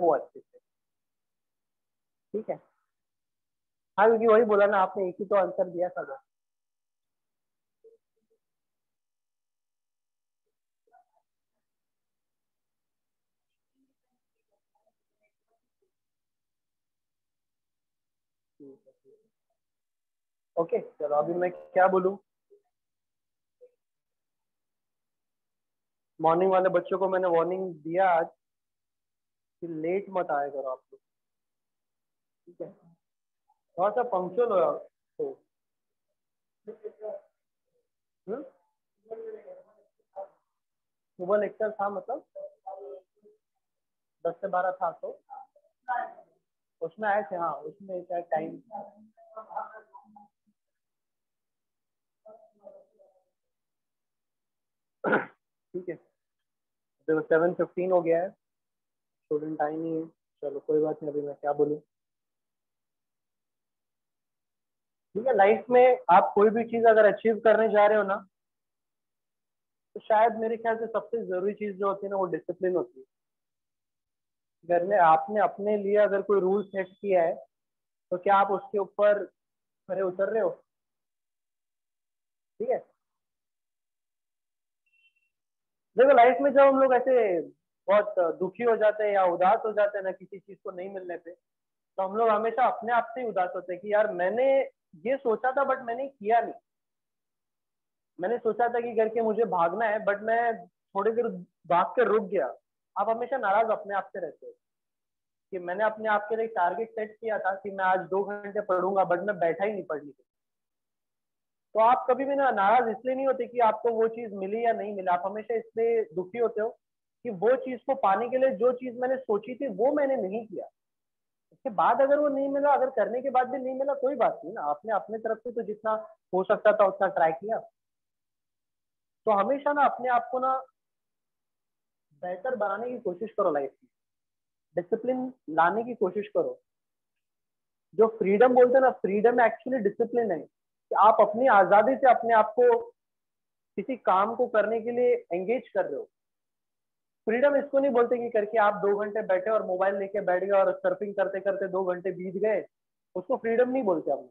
हो अच्छे से। ठीक है, हाँ क्योंकि वही बोला ना आपने, एक ही तो आंसर दिया था बस। ओके चलो अभी मैं क्या बोलूँ। मॉर्निंग वाले बच्चों को मैंने वार्निंग दिया आज कि लेट मत आया करो आप लोग, ठीक है, थोड़ा सा पंक्चुअल हो आप तो। हम्म? सुबह लेक्चर था मतलब 10 से 12 था तो उसमें आए थे, हाँ उसमें क्या टाइम। ठीक है, देखो 7:15 हो गया है, स्टूडेंट आए नहीं है, चलो कोई बात नहीं, अभी मैं क्या बोलूँ। ठीक है, लाइफ में आप कोई भी चीज अगर अचीव करने जा रहे हो ना, तो शायद मेरे ख्याल से सबसे जरूरी चीज जो होती है ना वो डिसिप्लिन होती है। घर में आपने अपने लिए अगर कोई रूल सेट किया है तो क्या आप उसके ऊपर खरे उतर रहे हो। ठीक है, देखो लाइफ में जब हम लोग ऐसे बहुत दुखी हो जाते हैं या उदास हो जाते हैं ना किसी चीज को नहीं मिलने पे, तो हम लोग हमेशा अपने आप से ही उदास होते हैं कि यार मैंने ये सोचा था बट मैंने किया नहीं। मैंने सोचा था कि करके मुझे भागना है बट मैं थोड़ी देर भाग कर रुक गया। आप हमेशा नाराज अपने आप से रहते हो कि मैंने अपने आप के लिए टारगेट सेट किया था कि मैं आज 2 घंटे पढ़ूंगा बट मैं बैठा ही नहीं पढ़ने के लिए। तो आप कभी भी ना नाराज इसलिए नहीं होते कि आपको वो चीज मिली या नहीं मिला, आप हमेशा इसलिए दुखी होते हो कि वो चीज को पाने के लिए जो चीज मैंने सोची थी वो मैंने नहीं किया। उसके बाद अगर वो नहीं मिला, अगर करने के बाद भी नहीं मिला, कोई बात नहीं ना, आपने अपने तरफ से तो जितना हो सकता था उतना ट्राई किया। तो हमेशा ना अपने आप को ना बेहतर बनाने की कोशिश करो, लाइफ में डिसिप्लिन लाने की कोशिश करो। जो फ्रीडम बोलते हैं ना, फ्रीडम एक्चुअली डिसिप्लिन है कि आप अपनी आजादी से अपने आप को किसी काम को करने के लिए एंगेज कर रहे हो। फ्रीडम इसको नहीं बोलते कि करके आप 2 घंटे बैठे और मोबाइल लेके बैठ गए और सर्फिंग करते करते 2 घंटे बीत गए, उसको फ्रीडम नहीं बोलते हम।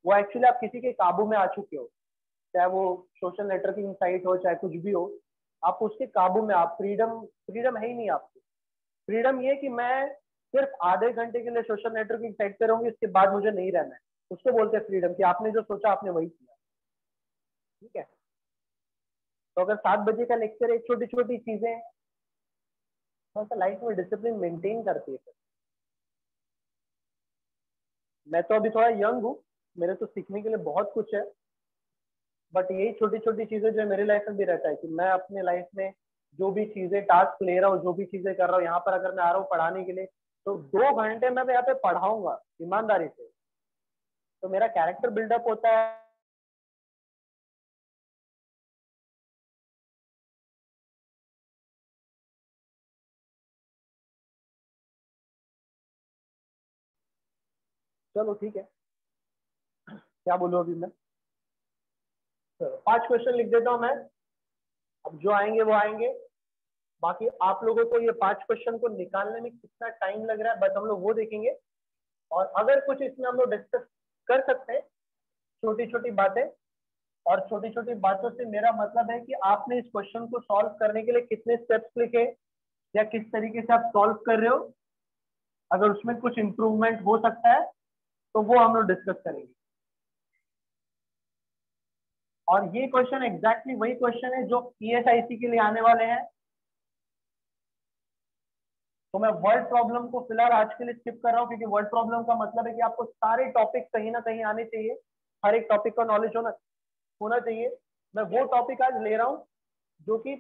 वो एक्चुअली आप किसी के काबू में आ चुके हो, चाहे वो सोशल नेटवर्किंग साइट हो चाहे कुछ भी हो, आप उसके काबू में, आप फ्रीडम, फ्रीडम है ही नहीं आपको। फ्रीडम ये कि मैं सिर्फ आधे घंटे के लिए सोशल नेटवर्किंग साइट पे रहूंगी, इसके बाद मुझे नहीं रहना है, उसको बोलते हैं फ्रीडम, कि आपने जो सोचा आपने वही किया। ठीक है, तो अगर 7 बजे का लेक्चर है, छोटी छोटी चीजें थोड़ा सा लाइफ में डिसिप्लिन मेंटेन करती है। मैं तो अभी थोड़ा यंग हूँ, मेरे तो सीखने के लिए बहुत कुछ है, बट यही छोटी छोटी चीजें जो मेरी लाइफ में भी रहता है कि मैं अपने लाइफ में जो भी चीजें टास्क ले रहा हूँ, जो भी चीजें कर रहा हूँ, यहाँ पर अगर मैं आ रहा हूँ पढ़ाने के लिए, तो 2 घंटे मैं यहाँ पे पढ़ाऊंगा ईमानदारी से, तो मेरा कैरेक्टर बिल्डअप होता है। चलो ठीक है, क्या बोलूँ अभी मैं। चलो 5 क्वेश्चन लिख देता हूँ मैं, अब जो आएंगे वो आएंगे। बाकी आप लोगों को ये 5 क्वेश्चन को निकालने में कितना टाइम लग रहा है बस हम लोग वो देखेंगे, और अगर कुछ इसमें हम लोग डिस्कस कर सकते हैं छोटी छोटी बातें, और छोटी छोटी बातों से मेरा मतलब है कि आपने इस क्वेश्चन को सॉल्व करने के लिए कितने स्टेप्स लिखे या किस तरीके से आप सॉल्व कर रहे हो, अगर उसमें कुछ इंप्रूवमेंट हो सकता है तो वो हम लोग डिस्कस करेंगे। और ये क्वेश्चन एग्जैक्टली वही क्वेश्चन है जो ईएसआईसी के लिए आने वाले हैं। तो मैं वर्ड प्रॉब्लम को फिलहाल आज के लिए स्किप कर रहा हूँ, क्योंकि वर्ड प्रॉब्लम का मतलब है कि आपको सारे टॉपिक कहीं ना कहीं आने चाहिए, हर एक टॉपिक का नॉलेज होना होना चाहिए। मैं वो टॉपिक आज ले रहा हूँ जो कि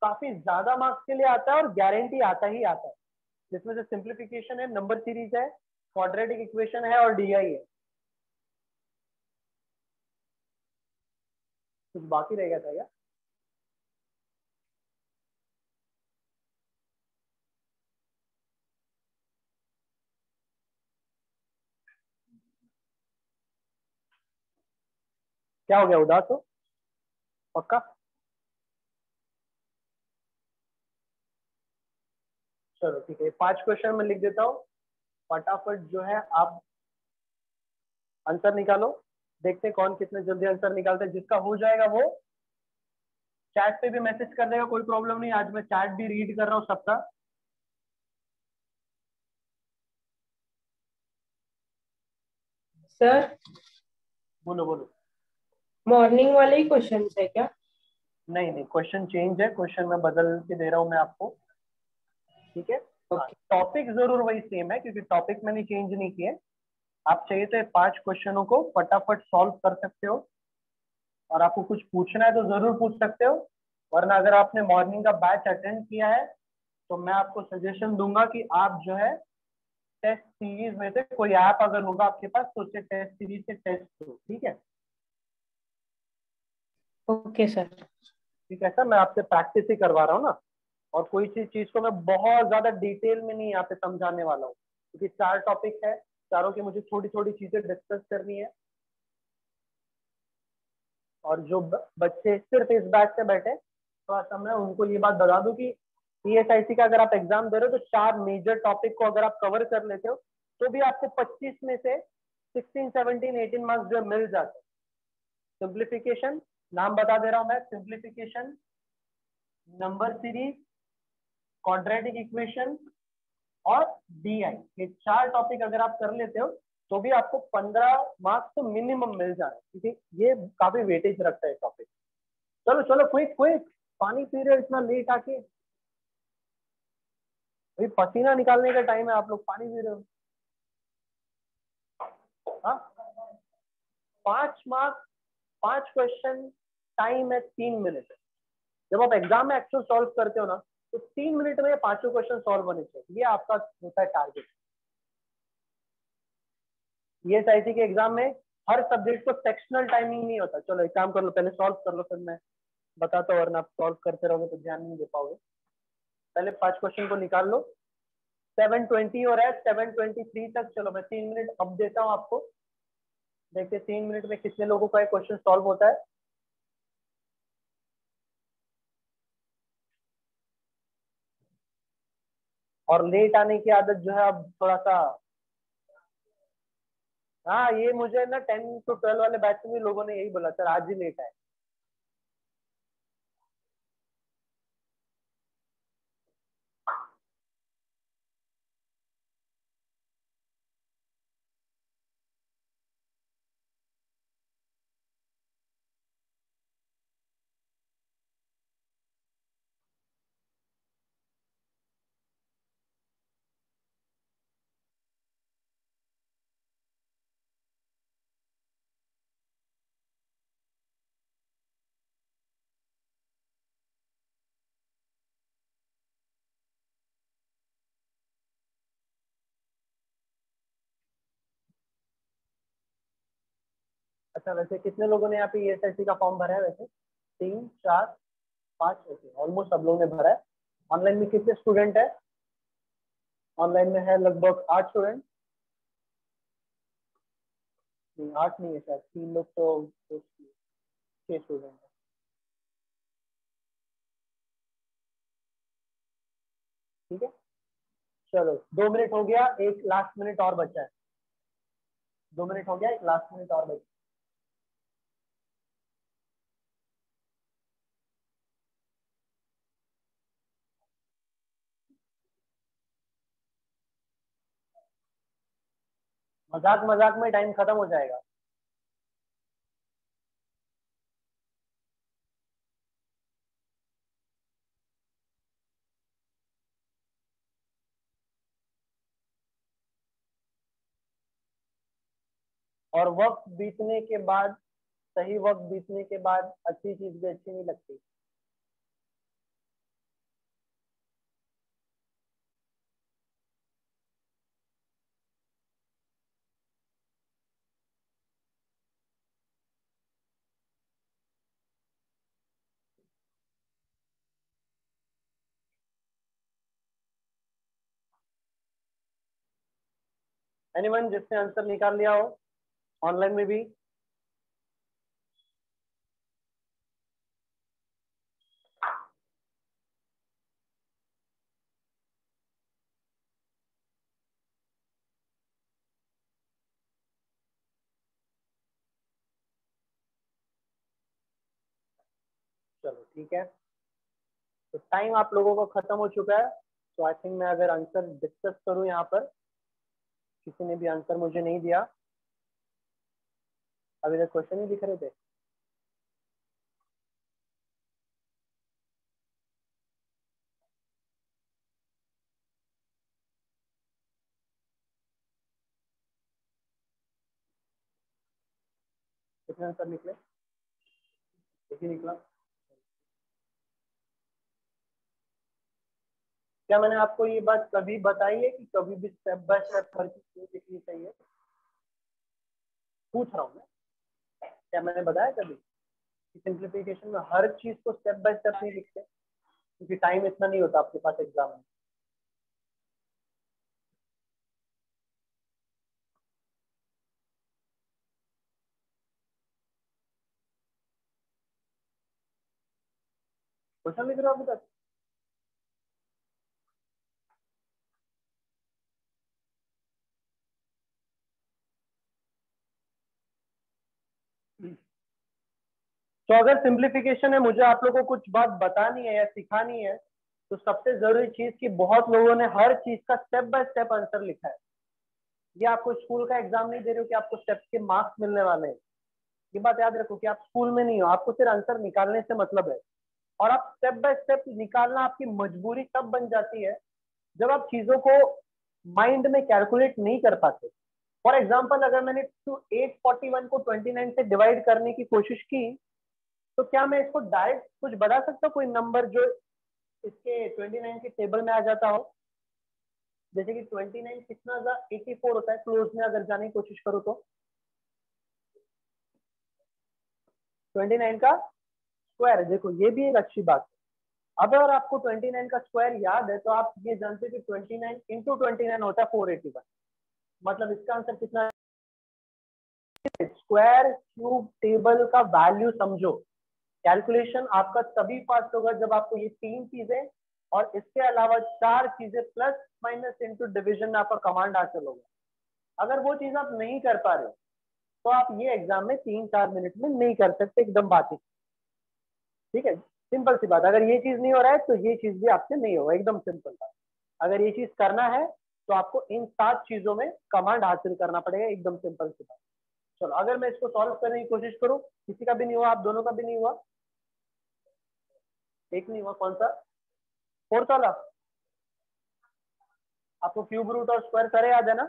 काफी ज्यादा मार्क्स के लिए आता है और गारंटी आता ही आता है, जिसमें से सिंप्लीफिकेशन है, नंबर सीरीज है, क्वाड्रेटिक इक्वेशन है और डीआई है। कुछ बाकी रह गया था क्या। क्या हो गया, उदास हो पक्का। चलो ठीक है, 5 क्वेश्चन में लिख देता हूँ, फटाफट जो है आप आंसर निकालो। देखते हैं कौन कितने जल्दी आंसर निकालते हैं। जिसका हो जाएगा वो चैट पे भी मैसेज कर देगा, कोई प्रॉब्लम नहीं, आज मैं चैट भी रीड कर रहा हूँ सबका। सर बोलो बोलो। मॉर्निंग वाले ही क्वेश्चन है क्या? नहीं नहीं, क्वेश्चन चेंज है, क्वेश्चन मैं बदल के दे रहा हूँ मैं आपको, ठीक है। हाँ, ओके। टॉपिक जरूर वही सेम है क्योंकि टॉपिक मैंने चेंज नहीं किए। आप चाहिए तो 5 क्वेश्चनों को फटाफट सॉल्व कर सकते हो, और आपको कुछ पूछना है तो जरूर पूछ सकते हो। वरना अगर आपने मॉर्निंग का बैच अटेंड किया है तो मैं आपको सजेशन दूंगा कि आप जो है टेस्ट सीरीज में से कोई ऐप अगर होगा आपके पास तो उससे टेस्ट सीरीज से टेस्ट करो, ठीक है। Okay sir. ठीक है सर, मैं आपसे प्रैक्टिस ही करवा रहा हूँ ना, और कोई चीज को मैं बहुत ज्यादा डिटेल में नहीं यहाँ पे समझाने वाला हूँ, क्योंकि 4 टॉपिक है, चारों की मुझे थोड़ी थोड़ी चीजें डिस्कस करनी है। और जो बच्चे सिर्फ इस बैच से बैठे, थोड़ा सा मैं उनको ये बात बता दूं कि ईएसआईसी का अगर आप एग्जाम दे रहे हो तो 4 मेजर टॉपिक को अगर आप कवर कर लेते हो तो भी आपको 25 में से 16, 17, 18 मार्क्स जो मिल जाते हैं। सिंप्लीफिकेशन, नाम बता दे रहा हूं मैं, simplification, number series, quadratic equation और डीआई, ये 4 टॉपिक अगर आप कर लेते हो तो भी आपको 15 मार्क्स तो मिनिमम मिल जाए, क्योंकि ये काफी वेटेज रखता है टॉपिक। चलो चलो, क्विक क्विक, पानी पी रहे हो इतना लेट आके, अभी पसीना निकालने का टाइम है, आप लोग पानी पी रहे हो। हाँ, 5 मार्क्स, 5 क्वेश्चन, टाइम है 3 मिनट। जब आप एग्जाम में एक्चुअल सॉल्व करते हो ना तो 3 मिनट में ये पांचों क्वेश्चन सॉल्व होने चाहिए, ये आपका होता है टारगेट। ईएसआईसी के एग्जाम में हर सब्जेक्ट को सेक्शनल टाइमिंग नहीं होता। चलो एक काम कर लो, पहले सॉल्व कर लो, फिर मैं बताता हूँ, वरना आप सॉल्व करते रहोगे तो ध्यान नहीं दे पाओगे। पहले 5 क्वेश्चन को निकाल लो। 7:20 हो रहा है, 7:23 तक, चलो मैं 3 मिनट अब देता हूँ आपको। देखिए 3 मिनट में कितने लोगों का क्वेश्चन सॉल्व होता है। और लेट आने की आदत जो है अब थोड़ा सा, हाँ ये मुझे ना 10 to 12 वाले बैच में लोगों ने यही बोला, सर आज ही लेट आए। अच्छा, वैसे कितने लोगों ने यहाँ पे ईएसआईसी का फॉर्म भरा है? वैसे 3, 4, 5, वैसे ऑलमोस्ट सब लोगों ने भरा है। ऑनलाइन में कितने स्टूडेंट है? ऑनलाइन में है लगभग 8 स्टूडेंट। नहीं 8 नहीं है शायद, 3 लोग तो 6 स्टूडेंट है। ठीक है, चलो 2 मिनट हो गया, एक लास्ट मिनट और बचा है। 2 मिनट हो गया, एक लास्ट मिनट और बचा। मजाक मजाक में टाइम खत्म हो जाएगा। और वक्त बीतने के बाद, सही वक्त बीतने के बाद अच्छी चीज भी अच्छी नहीं लगती। एनीवन जिसने आंसर निकाल लिया हो ऑनलाइन में भी? चलो ठीक है, तो टाइम आप लोगों का खत्म हो चुका है। तो आई थिंक मैं अगर आंसर डिस्कस करूं यहाँ पर, किसी ने भी आंसर मुझे नहीं दिया, अभी तक क्वेश्चन ही दिख रहे थे। कितने आंसर निकले? एक ही निकला। क्या मैंने आपको ये बात कभी बताई है कि कभी भी स्टेप बाय स्टेप हर चीज नहीं लिखनी चाहिए? पूछ रहा हूँ मैं, क्या मैंने बताया कभी कि सिंप्लीफिकेशन में हर चीज को स्टेप बाय स्टेप नहीं लिखते, क्योंकि टाइम इतना नहीं होता आपके पास एग्जाम में। क्वेश्चन लिख रहे हो अभी तक? तो अगर सिंप्लीफिकेशन है, मुझे आप लोगों को कुछ बात बतानी है या सिखानी है, तो सबसे जरूरी चीज कि बहुत लोगों ने हर चीज का स्टेप बाय स्टेप आंसर लिखा है। ये आपको स्कूल का एग्जाम नहीं दे रहे हो कि आपको स्टेप के मार्क्स मिलने वाले हैं। ये बात याद रखो कि आप स्कूल में नहीं हो, आपको सिर्फ आंसर निकालने से मतलब है। और आप स्टेप बाय स्टेप निकालना आपकी मजबूरी तब बन जाती है जब आप चीजों को माइंड में कैलकुलेट नहीं कर पाते। फॉर एग्जाम्पल, अगर मैंने 841 को 29 से डिवाइड करने की कोशिश की, तो क्या मैं इसको डायरेक्ट कुछ बता सकता हूँ, कोई नंबर जो इसके 29 के टेबल में आ जाता हो? जैसे कि 29 कितना होगा, 84 होता है क्लोज में अगर जाने की कोशिश करो तो। 29 का स्क्वायर, देखो ये भी एक अच्छी बात है। अब अगर आपको 29 का स्क्वायर याद है, तो आप ये जानते हैं कि 29 इंटू 29 होता है 481। मतलब इसका आंसर कितना? स्क्वायर क्यूब टेबल का वैल्यू समझो। कैलकुलेशन आपका तभी फास्ट होगा जब आपको ये तीन चीजें और इसके अलावा चार चीजें प्लस माइनस इंटू डिविजन में आपका कमांड हासिल होगा। अगर वो चीज आप नहीं कर पा रहे हो, तो आप ये एग्जाम में 3-4 मिनट में नहीं कर सकते, एकदम बात ही। ठीक है, सिंपल सी बात। अगर ये चीज नहीं हो रहा है तो ये चीज भी आपसे नहीं होगा, एकदम सिंपल बात। अगर ये चीज करना है तो आपको इन 7 चीजों में कमांड हासिल करना पड़ेगा, एकदम सिंपल सी बात। चलो, अगर मैं इसको सॉल्व करने की कोशिश करूं, किसी का भी नहीं हुआ, आप दोनों का भी नहीं हुआ? एक नहीं हुआ, कौन सा? फोर्थ वाला। आपको क्यूब रूट और स्क्वायर करे याद है ना?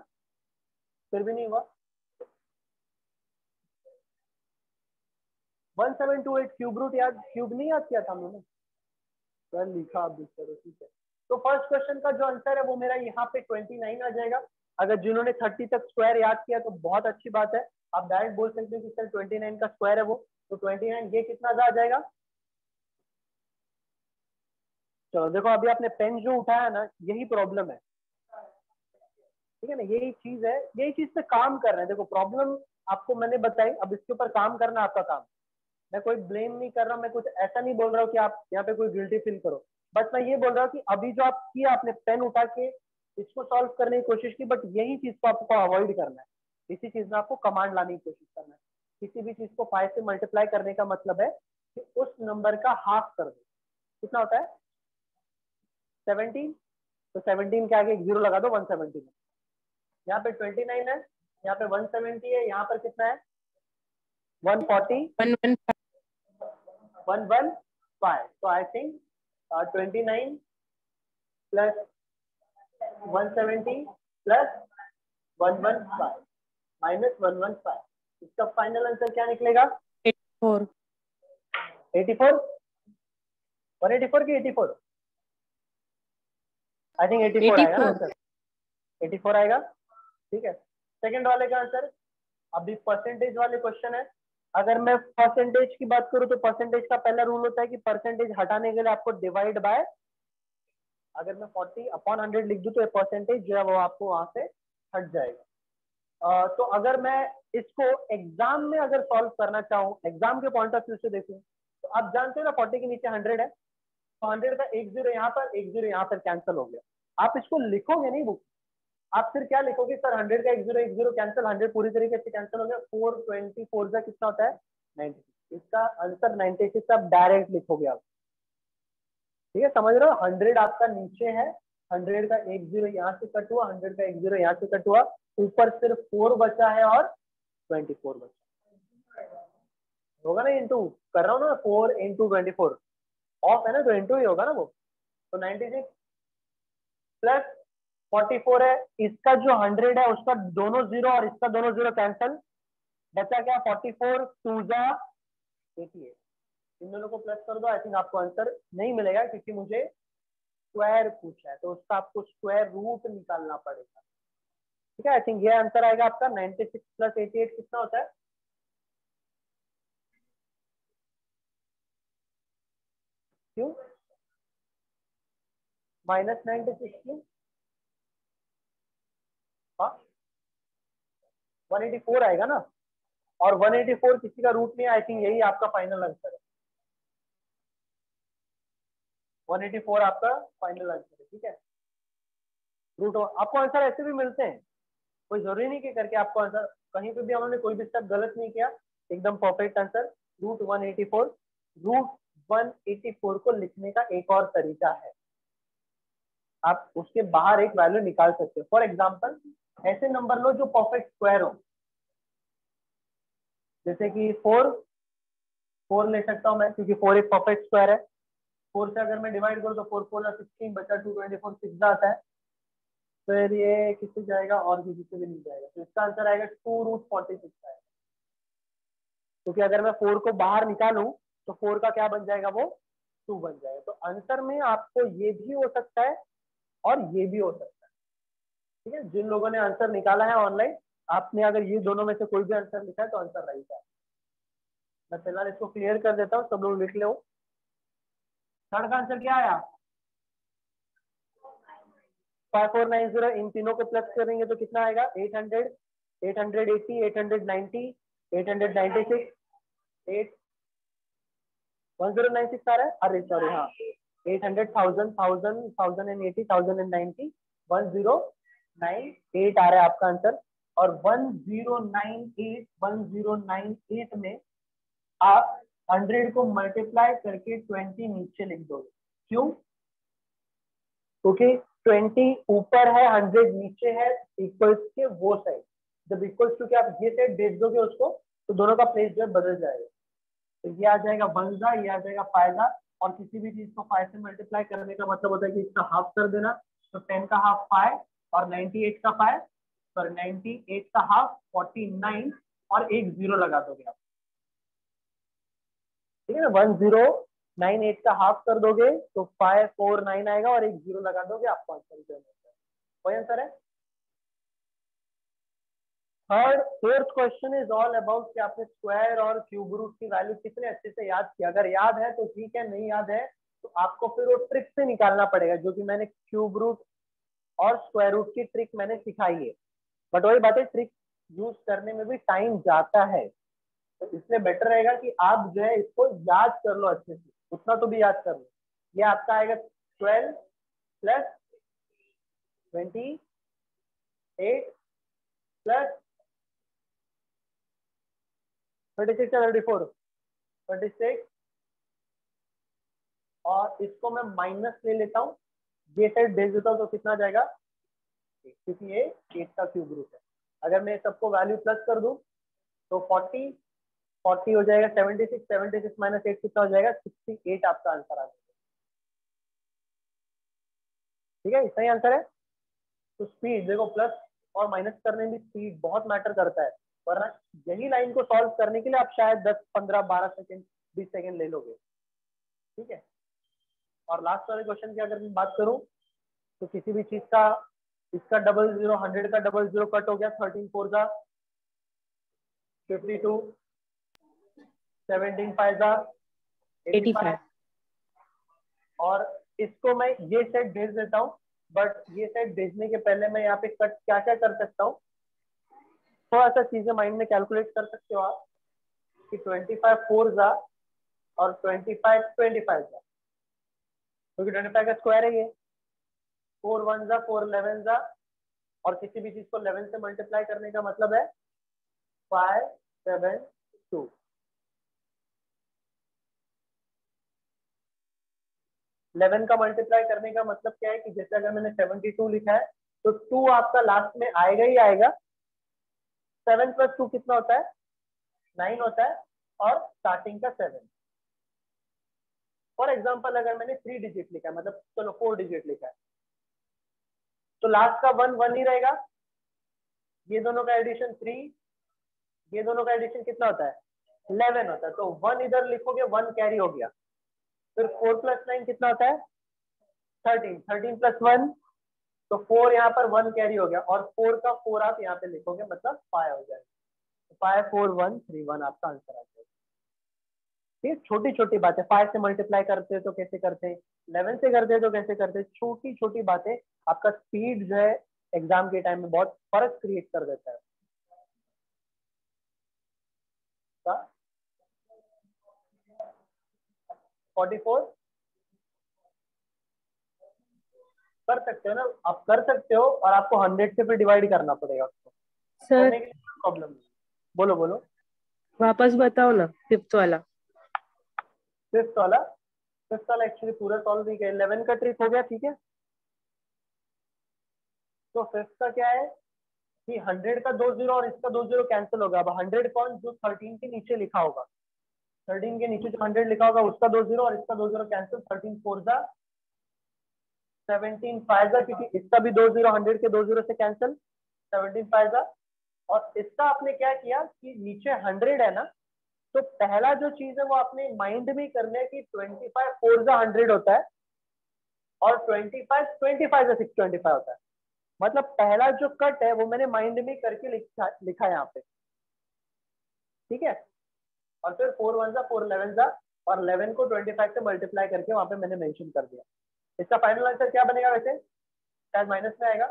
फिर भी नहीं हुआ। 1728 क्यूब रूट याद, क्यूब नहीं याद किया था हमने? सर लिखा आप देख करो, ठीक है। तो फर्स्ट क्वेश्चन का जो आंसर है वो मेरा यहाँ पे 29 आ जाएगा। अगर जिन्होंने 30 तक स्क्वायर याद किया तो बहुत अच्छी बात है, आप डायरेक्ट बोल सकते हो कि सर 29 का स्क्वायर है वो। तो 29 ये कितना आ जाएगा? चलो देखो, अभी आपने पेन जो उठाया ना, यही प्रॉब्लम है, ठीक है ना? यही चीज है, यही चीज पे काम कर रहे हैं। देखो प्रॉब्लम आपको मैंने बताई, अब इसके ऊपर काम करना आपका काम। मैं कोई ब्लेम नहीं कर रहा, मैं कुछ ऐसा नहीं बोल रहा हूँ कि आप यहाँ पे कोई गिल्टी फील करो। बस मैं ये बोल रहा हूँ कि अभी जो आप किया, आपने पेन उठा के इसको सॉल्व करने की कोशिश की, बट यही चीज को आपको अवॉइड करना है। इसी चीज में आपको कमांड लाने की कोशिश करना है। किसी भी चीज को 5 से मल्टीप्लाई करने का मतलब है कि उस नंबर का हाफ कर दो। कितना होता है? 17। तो 17 के आगे एक जीरो लगा दो, 170 में। यहाँ पे 29 है, यहाँ पे 170 है, यहाँ पर कितना है? 140, 115। तो I think 29 plus 170 plus 115 minus 115, इसका फाइनल आंसर क्या निकलेगा? 84। 84? 184 की 84? आई थिंक 84 आएगा ना 84। आंसर? 84 आएगा, ठीक है। सेकंड वाले का आंसर, अभी परसेंटेज वाले क्वेश्चन है। अगर मैं परसेंटेज की बात करूं तो परसेंटेज का पहला रूल होता है कि परसेंटेज हटाने के लिए आपको डिवाइड बाय, अगर मैं 40/100 लिख दूं तो ये परसेंटेज जो है वो आपको वहां से हट जाएगा। तो अगर मैं इसको एग्जाम में अगर सॉल्व करना चाहूँ, एग्जाम के पॉइंट ऑफ व्यू से देखूं, तो आप जानते हो ना 40 के नीचे 100 है, तो 100 का एक जीरो यहाँ पर, एक जीरो यहाँ पर कैंसिल हो गया। आप इसको लिखोगे नहीं बुक, आप फिर क्या लिखोगे? सर 100 का एक जीरो कैंसिल, 100 पूरी तरीके से कैंसिल हो गया। 424 का कितना होता है? 96। इसका आंसर 96 आप डायरेक्ट लिखोगे आप। ठीक है, समझ रहे हो? 100 आपका नीचे है, 100 का एक जीरो यहाँ से कट हुआ, 100 का एक जीरो यहाँ से कट हुआ, ऊपर सिर्फ 4 बचा है और 24 बचा होगा ना। इंटू कर रहा हूँ ना, 4 इंटू 24 ऑफ है ना, तो इंटू ही होगा ना वो। तो 96 प्लस 44 है, इसका जो 100 है उसका दोनों जीरो और इसका दोनों जीरो कैंसल, बचा क्या 44 2 जा 88। इन दोनों को प्लस कर दो। आई थिंक आपको आंसर नहीं मिलेगा क्योंकि मुझे स्क्वायर पूछा है, तो उसका आपको स्क्वायर रूट निकालना पड़ेगा। ठीक है, आई थिंक ये आंसर आएगा आपका। 96 प्लस 88 कितना होता है? क्यों -96 क्यों? हाँ 184 आएगा ना, और 184 किसी का रूट नहीं है। आई थिंक यही आपका फाइनल आंसर है, 184 आपका फाइनल आंसर है। ठीक है, रूट आपको आंसर ऐसे भी मिलते हैं, कोई जरूरी नहीं कि करके आपको आंसर, कहीं पे भी हमने कोई भी स्टेप गलत नहीं किया, एकदम परफेक्ट आंसर रूट 184। रूट 184 को लिखने का एक और तरीका है, आप उसके बाहर एक वैल्यू निकाल सकते हो। फॉर एग्जाम्पल ऐसे नंबर लो जो परफेक्ट स्क्वायर हो, जैसे कि 4 ले सकता हूं मैं क्योंकि 4 एक परफेक्ट स्क्वायर है। 4 से अगर मैं डिवाइड करूँ तो 4 4 16 बचा 224 6 आता है, फिर ये किससे जाएगा और किसी से भी नहीं जाएगा, तो इसका आंसर आएगा 2√46 आएगा। क्योंकि अगर मैं 4 को बाहर निकालूं तो 4 का क्या बन जाएगा, वो 2 बन जाएगा। तो आंसर में आपको ये भी हो सकता है और ये भी हो सकता है। ठीक है, जिन लोगों ने आंसर निकाला है ऑनलाइन, आपने अगर ये दोनों में से कोई भी आंसर लिखा है तो आंसर राइट है। मैं फिलहाल इसको क्लियर कर देता हूँ, सब लोग लिख लो। थर्ड का आंसर क्या आया? 5490। इन तीनों को प्लस करेंगे तो कितना आएगा? 800 880 890 896 8 1096 आ रहा है। अरे सॉरी, हाँ 800 1000 1000 1080 1090 1098 आ रहा है आपका आंसर। और 1098 में आप 100 को मल्टीप्लाई करके 20 नीचे लिख दोगे। क्यों? क्योंकि 20 ऊपर है 100 नीचे है, इक्वल्स के वो साइड। जब इक्वल्स टू के आप ये साइड भेज दोगे उसको, तो दोनों का प्लेस जो बदल जाएगा। तो ये आ जाएगा 1 ये आ जाएगा 5 और किसी भी चीज को 5 से मल्टीप्लाई करने का मतलब होता है कि इसका हाफ कर देना। तो 10 का हाफ 5 और 98 का 5, सॉरी 98 का हाफ 49 और एक जीरो लगा दोगे आप। ठीक है ना, 1098 का हाफ कर दोगे तो 549 आएगा और एक जीरो लगा दोगे, आपको आंसर वही आंसर है। Third fourth question is all about कि आपने स्क्वायर और क्यूब रूट की वैल्यू कितने अच्छे से याद किया। अगर याद है तो ठीक है, नहीं याद है तो आपको फिर वो ट्रिक से निकालना पड़ेगा, जो कि मैंने क्यूब रूट और स्क्वायर रूट की ट्रिक मैंने सिखाई है। बट वही बात है, ट्रिक यूज करने में भी टाइम जाता है, तो इसलिए बेटर रहेगा कि आप जो है इसको याद कर लो अच्छे से, उतना तो भी याद कर लो। ये आपका आएगा 12 प्लस 28 प्लस 36 या 34 36, और इसको मैं माइनस ले लेता हूँ, ये साइड भेज देता हूँ तो कितना जाएगा, क्योंकि ये 8 का क्यूब रूट है। अगर मैं सबको वैल्यू प्लस कर दूं तो 40 हो जाएगा, 76 माइनस 8 कितना हो जाएगा, 68 आपका आंसर आ जाएगा। ठीक है, इतना ही आंसर है। तो स्पीड देखो, प्लस और माइनस करने में स्पीड बहुत मैटर करता है, वरना यही लाइन को सॉल्व करने के लिए आप शायद 10 15 12 सेकंड 20 सेकंड ले लोगे। ठीक है, और लास्ट वाले क्वेश्चन की अगर मैं बात करूं तो किसी भी चीज का, इसका डबल जीरो 100 का डबल जीरो कट हो गया, 13 4 जा 52 17 5 जा 85। और इसको मैं ये सेट भेज देता हूँ, बट ये सेट भेजने के पहले मैं यहाँ पे कट क्या क्या कर सकता हूँ, थोड़ा सा चीजें माइंड में कैलकुलेट कर सकते हो आप कि 25 4 जा और 25 25 जा, क्योंकि 25 का स्क्वायर है ये, 4 1 जा 4 11 जा, और किसी भी चीज को 11 से मल्टीप्लाई करने का मतलब है 5 7 2। 11 का मल्टीप्लाई करने का मतलब क्या है कि जैसे अगर मैंने 72 लिखा है तो 2 आपका लास्ट में आएगा ही आएगा। 7 + 2 कितना होता है? 9 होता है, और स्टार्टिंग का 7। फॉर एग्जाम्पल अगर मैंने 3 डिजिट लिखा है, मतलब चलो 4 डिजिट लिखा है, तो लास्ट का 1 1 ही रहेगा। ये दोनों का एडिशन 3, ये दोनों का एडिशन कितना होता है? 11 होता है। तो 1 इधर लिखोगे, 1 कैरी हो गया। फिर 4 + 9 कितना होता है? 13। 13 + 1, तो 4 यहाँ पर 1 कैरी हो गया, और 4 का 4 आप यहाँ पे लिखोगे, मतलब 5 हो जाएगा। 5 4 1 3 1 आपका आंसर आ जाएगा। ये छोटी छोटी बातें, 5 से मल्टीप्लाई करते हैं तो कैसे करते हैं, 11 से करते हैं तो कैसे करते हैं, छोटी छोटी बातें आपका स्पीड जो है एग्जाम के टाइम में बहुत फर्क क्रिएट कर देता है। 44 कर सकते हो ना आप, कर सकते हो, और आपको 100 से फिर डिवाइड करना पड़ेगा उसको, सर करने के लिए प्रॉब्लम नहीं। बोलो बोलो। वापस बताओ ना फिफ्थ वाला। फिफ्थ वाला, फिफ्थ वाला एक्चुअली पूरा सॉल्व नहीं किया, 11 का ट्रिक हो गया, ठीक है। तो फिफ्थ का क्या है कि 100 का 2 जीरो और इसका 2 जीरो कैंसिल होगा। अब 100 कौन? जो 13 के नीचे लिखा होगा, 13 के नीचे जो 100 लिखा होगा उसका 2 जीरो और इसका 2 जीरो कैंसिल। 13 4 जा 17 5 जा, क्योंकि इसका भी 2 जीरो 100 के 2 जीरो से कैंसिल, 17 5 जा। और इसका आपने क्या किया कि नीचे 100 है ना, तो पहला जो चीज है वो आपने माइंड में करना है कि 25 4 जा 100 होता है, और 25 जा 625 होता है। मतलब पहला जो कट है वो मैंने माइंड में करके लिखा है यहाँ पे, ठीक है। और फिर 4 1 जा 4 11 जा, और 11 को 25 से मल्टीप्लाई करके वहां पे मैंने मेंशन कर दिया। इसका फाइनल आंसर क्या बनेगा वैसे? शायद माइनस में आएगा,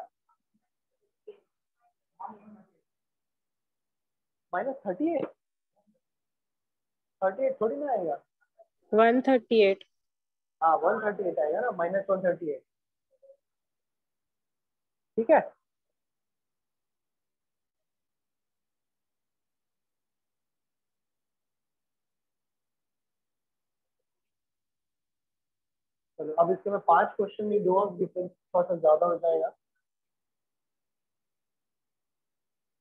-38। 38 थोड़ी ना आएगा। 138। हाँ 138 आएगा ना, -138, ठीक है। चलो अब इसके मैं 5 क्वेश्चन नहीं दूंगा, डिफरेंस थोड़ा सा ज्यादा हो जाएगा।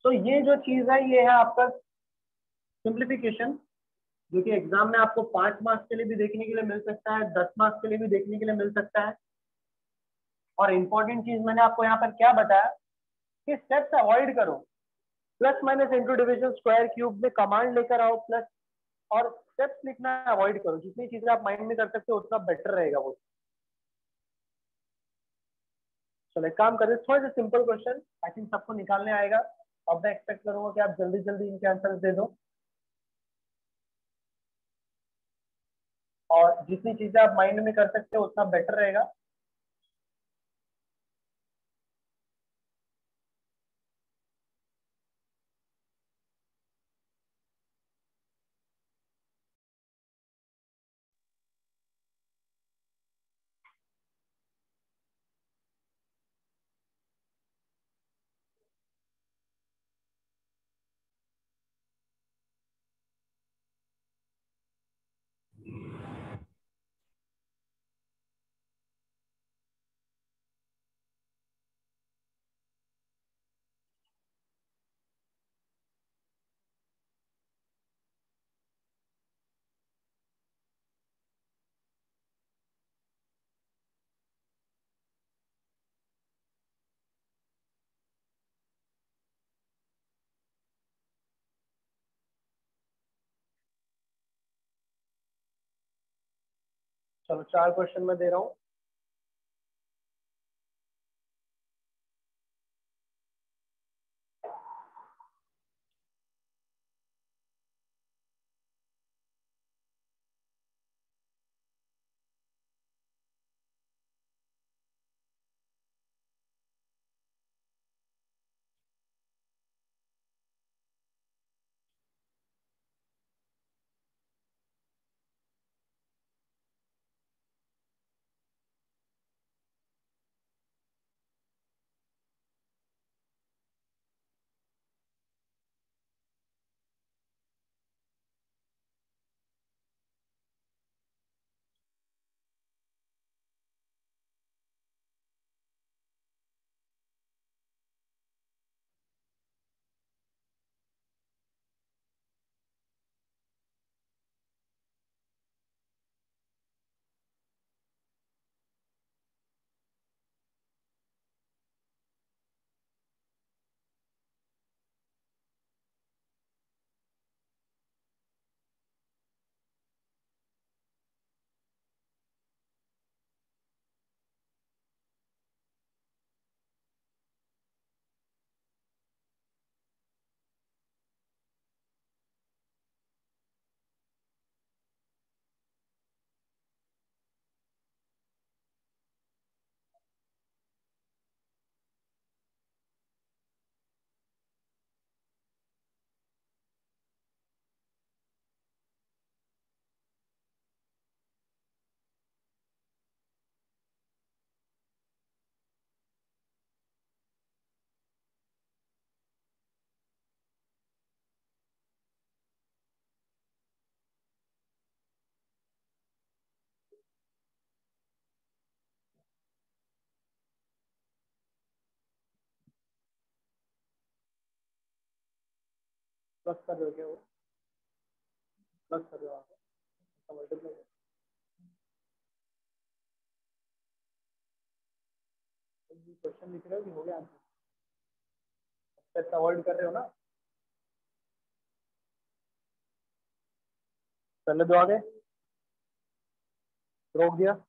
तो ये जो चीज है ये है आपका सिंप्लीफिकेशन, जो कि एग्जाम में आपको 5 मार्क्स के लिए भी देखने के लिए मिल सकता है, 10 मार्क्स के लिए भी देखने के लिए मिल सकता है। और इम्पोर्टेंट चीज मैंने आपको यहाँ पर क्या बताया कि स्टेप्स अवॉइड करो। Plus minus into division square cube में कमांड लेकर आओ प्लस, और स्टेप्स लिखना अवॉइड करो। जितनी चीजें आप माइंड में कर सकते हो उतना बेटर रहेगा वो। चलो एक काम करें, थोड़ा सा सिंपल क्वेश्चन, आई थिंक सबको निकालने आएगा। अब मैं एक्सपेक्ट करूंगा कि आप जल्दी जल्दी इनके आंसर दे दो, और जितनी चीजें आप माइंड में कर सकते हो उतना बेटर रहेगा। चलो 4 क्वेश्चन मैं दे रहा हूँ। प्लस कर रहे हो क्या? वो प्लस कर रहे हो आप? मल्टीप्लाई क्वेश्चन लिख रहे हो कि हो गया आंसर? अवॉइड कर रहे हो ना? पहले दो आगे रोक दिया।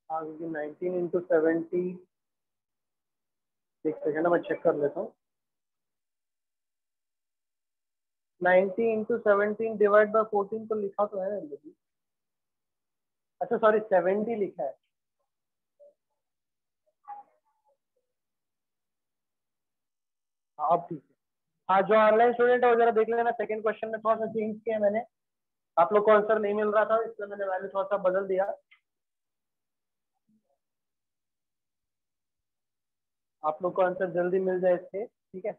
हाँ क्योंकि 19 इंटू 70, एक सेकेंड मैं चेक कर लेता हूँ। 90 इंटू 17 डिवाइड बाय 14 तो लिखा तो है ना? अच्छा सॉरी 70 लिखा है। हाँ अब ठीक है। हाँ जो ऑनलाइन स्टूडेंट है वो जरा देख लेना, सेकंड क्वेश्चन में थोड़ा सा चेंज किया मैंने। आप लोग को आंसर नहीं मिल रहा था इसलिए मैंने वैल्यू थोड़ा सा बदल दिया। आप लोग को आंसर जल्दी मिल जाए इसके, ठीक है?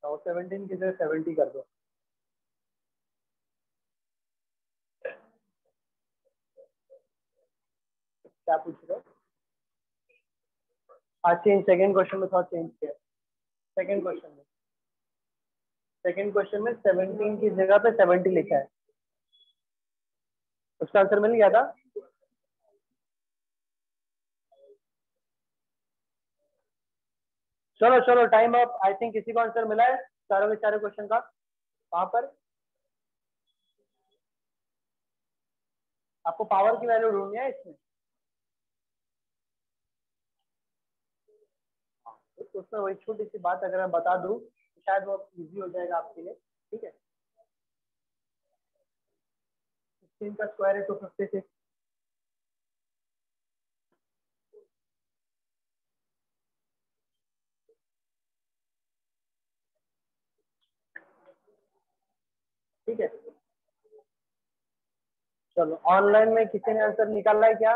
तो 17 की जगह 70 कर दो। क्या पूछ रहे हो? हाँ चेंज, सेकंड क्वेश्चन में थोड़ा चेंज किया। सेकंड क्वेश्चन में 17 की जगह पे 70 लिखा है। उसका आंसर मिल गया था। चलो चलो टाइम अप। आई थिंक किसी को आंसर मिला है चारों के चारों क्वेश्चन का। वहां पर आपको पावर की वैल्यू ढूंढनी है इसमें। तो उसमें वही छोटी सी बात अगर मैं बता दूं तो शायद वो इजी हो जाएगा आपके लिए, ठीक है? 16 का स्क्वायर है 256। ठीक है चलो ऑनलाइन में किसी ने आंसर निकाला है क्या?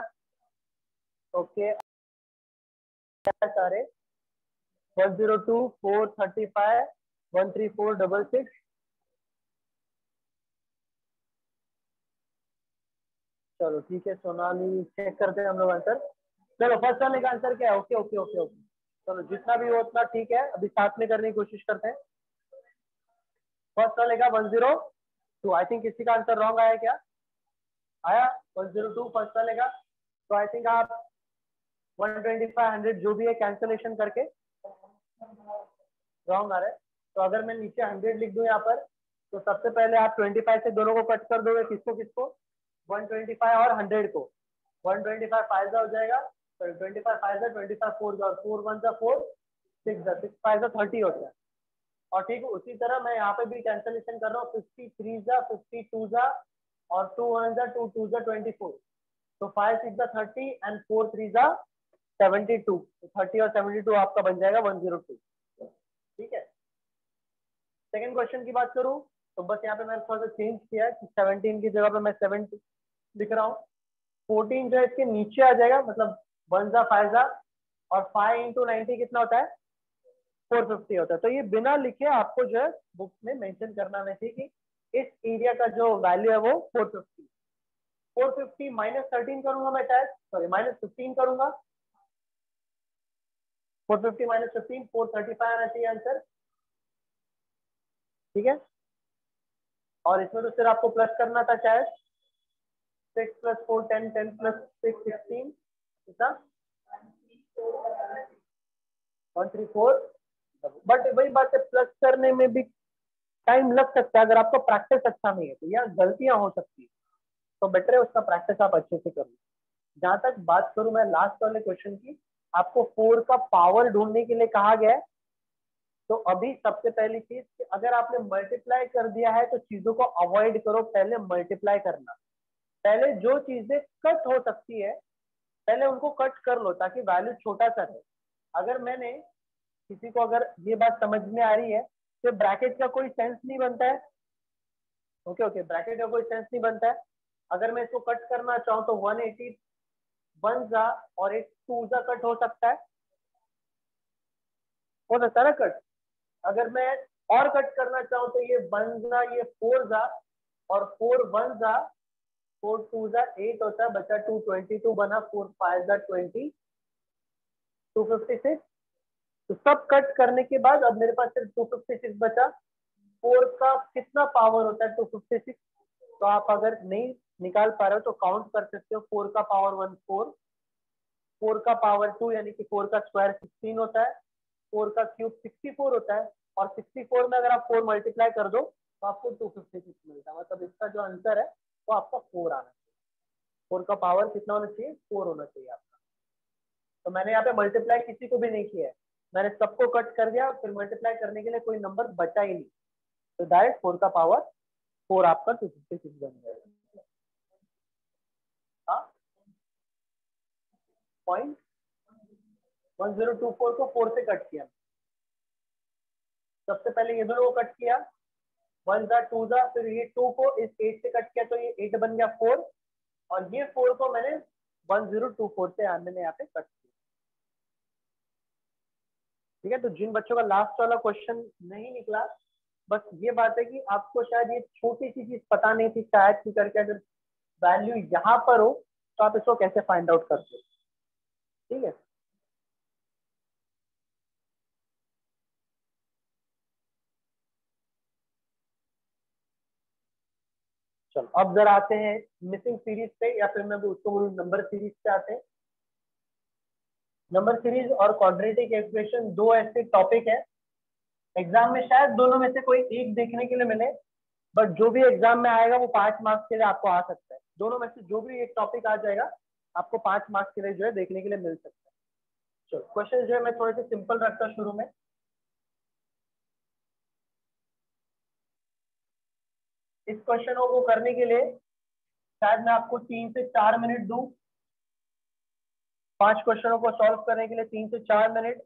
ओके सारे 102 435 13466। चलो ठीक है सोनाली, चेक करते हैं हम लोग आंसर। चलो फर्स्ट वाले का आंसर क्या है? Okay okay okay okay. चलो जितना भी हो उतना ठीक है, अभी साथ में करने की कोशिश करते हैं। फर्स्ट वाले का 102। आई थिंक किसी का आंसर रॉन्ग आया क्या? आया 102 फर्स्ट वाले का। तो आई थिंक आप 125 100 जो भी है कैंसलेशन करके रॉन्ग आ रहा है। तो अगर मैं नीचे 100 लिख दूं यहाँ पर, तो सबसे पहले आप 25 से दोनों को कट कर दोगे। किसको किसको? 125 और 100 को। 125 फायदा हो जाएगा, सॉरी 25 फायदा, 25 फोर जा, 4 1 जा 4, 6 जा 6 फायदा 30 होता है। और ठीक उसी तरह मैं यहाँ पे भी कैंसलेशन कर रहा हूँ। 53 जा 52 जा और 2 1 जा 2 2 जा 24। तो 5 6 जा 30 एंड 4 3 जा 72। 30 और 72 आपका बन जाएगा 102। ठीक है सेकंड क्वेश्चन की बात करूं तो बस यहाँ पे मैंने थोड़ा सा चेंज किया है कि 17 की जगह पे मैं 70 लिख रहा हूँ। 14 जो है इसके नीचे आ जाएगा, मतलब 1 जा 5 जा, और 5 इंटू 90 कितना होता है? 450 होता है। तो ये बिना लिखे आपको जो है बुक में मेंशन करना नहीं चाहिए कि इस एरिया का जो वैल्यू है वो 450। 450 -13 करूंगा मैं, शायद सॉरी -15 करूंगा। 450 -15 435 आना चाहिए आंसर, ठीक है? और इसमें तो सिर्फ आपको प्लस करना था शायद। 6 + 4 10 10 + 6 16 कितना? 134। बट वही बात है, प्लस करने में भी टाइम लग सकता है अगर आपका प्रैक्टिस अच्छा नहीं है तो, या गलतियां हो सकती है। तो बेटर है उसका प्रैक्टिस आप अच्छे से कर लो। जहां तक बात करूं मैं लास्ट वाले क्वेश्चन की, आपको 4 का पावर ढूंढने के लिए कहा गया है। तो अभी सबसे पहली चीज कि अगर आपने मल्टीप्लाई कर दिया है तो चीजों को अवॉइड करो, पहले मल्टीप्लाई करना। पहले जो चीजें कट हो सकती है पहले उनको कट कर लो ताकि वैल्यू छोटा सा रहे। अगर मैंने किसी को, अगर ये बात समझ में आ रही है तो ब्रैकेट का कोई सेंस नहीं बनता है। ओके ओके ब्रैकेट का कोई सेंस नहीं बनता है। अगर मैं इसको कट करना चाहूँ तो 180 1 जा और एक 2 जा कट हो सकता है। हो सकता है ना कट। अगर मैं और कट करना चाहूँ तो ये 1 जा, ये 4 जा, और 4 1 जा, 4 2 जा 8 होता है, बचा 2 22 बना, 4 5 जा 20, 256। तो सब कट करने के बाद अब मेरे पास सिर्फ 256 बचा। 4 का कितना पावर होता है 256? तो आप अगर नहीं निकाल पा रहे हो तो काउंट कर सकते हो। 4 का पावर 1 4, 4 का पावर 2 यानी कि 4 का स्क्वायर 16 होता है, 4 का क्यूब 64 होता है, और 64 में अगर आप 4 मल्टीप्लाई कर दो तो आपको 256 मिलता है। मतलब इसका जो आंसर है वो आपका 4 आना चाहिए। 4 का पावर कितना होना चाहिए? 4 होना चाहिए आपका। तो मैंने यहाँ पे मल्टीप्लाई किसी को भी नहीं किया है, मैंने सबको कट कर दिया, फिर मल्टीप्लाई करने के लिए कोई नंबर बचा ही नहीं, तो डायरेक्ट 4 का पावर 4 आपका 256 बन जाएगा। हाँ, 0.1024 को 4 से कट किया। सबसे पहले ये दोनों को कट किया, 1 जा 2 जा, फिर ये 2 को इस 8 से कट किया तो ये 8 बन गया 4, और ये 4 को मैंने 1024 से मैंने यहाँ पे कट किया। ठीक है, तो जिन बच्चों का लास्ट वाला क्वेश्चन नहीं निकला, बस ये बात है कि आपको शायद ये छोटी सी चीज पता नहीं थी शायद की करके, अगर वैल्यू यहाँ पर हो तो आप इसको कैसे फाइंड आउट करते हो। ठीक है, चलो अब जरा आते हैं मिसिंग सीरीज पे, या फिर मैं उसको बोलूँ नंबर सीरीज पे आते हैं। नंबर सीरीज और क्वाड्रेटिक इक्वेशन दो ऐसे टॉपिक है, एग्जाम में शायद दोनों में से कोई एक देखने के लिए मिले, बट जो भी एग्जाम में आएगा वो 5 मार्क्स के लिए आपको आ सकता है। दोनों में से जो भी एक टॉपिक आ जाएगा आपको 5 मार्क्स के लिए जो है देखने के लिए मिल सकता है। चलो क्वेश्चन जो है मैं थोड़े से सिंपल रखता हूँ शुरू में। इस क्वेश्चन को करने के लिए शायद मैं आपको 3 से 4 मिनट दूं, 5 क्वेश्चनों को सॉल्व करने के लिए 3 से 4 मिनट।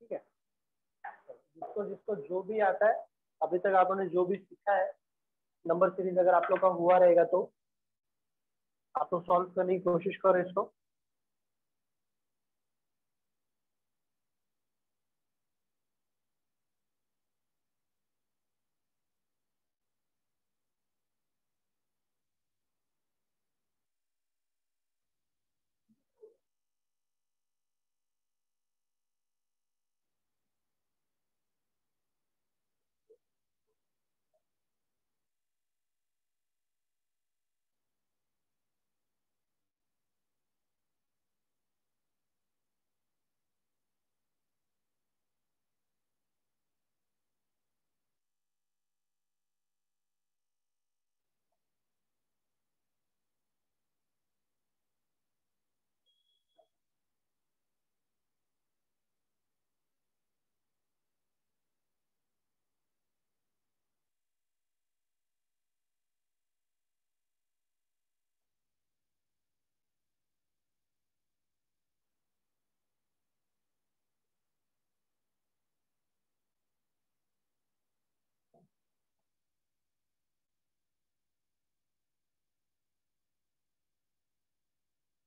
ठीक है, जिसको जिसको जो भी आता है, अभी तक आपने जो भी सीखा है, नंबर सीरीज अगर आप लोग का हुआ रहेगा तो आप लोग सॉल्व करने की कोशिश करो इसको।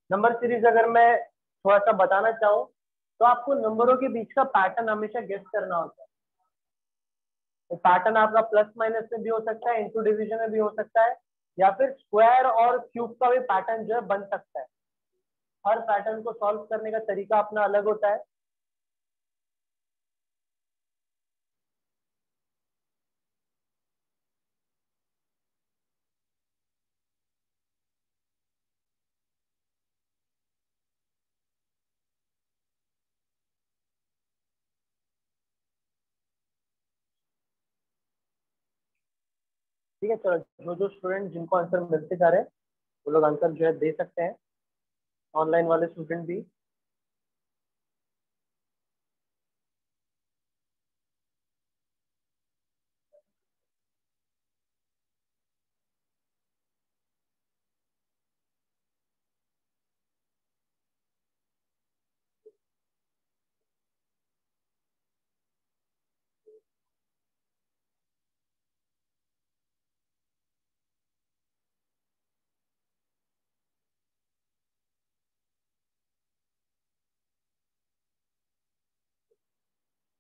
नंबर सीरीज अगर मैं थोड़ा सा बताना चाहूँ तो आपको नंबरों के बीच का पैटर्न हमेशा गेस करना होता है। तो पैटर्न आपका प्लस माइनस में भी हो सकता है, इंटू डिवीजन में भी हो सकता है, या फिर स्क्वायर और क्यूब का भी पैटर्न जो है बन सकता है। हर पैटर्न को सॉल्व करने का तरीका अपना अलग होता है। ठीक है, चलो जो जो स्टूडेंट जिनको आंसर मिलते जा रहे हैं वो लोग आंसर जो है दे सकते हैं, ऑनलाइन वाले स्टूडेंट भी।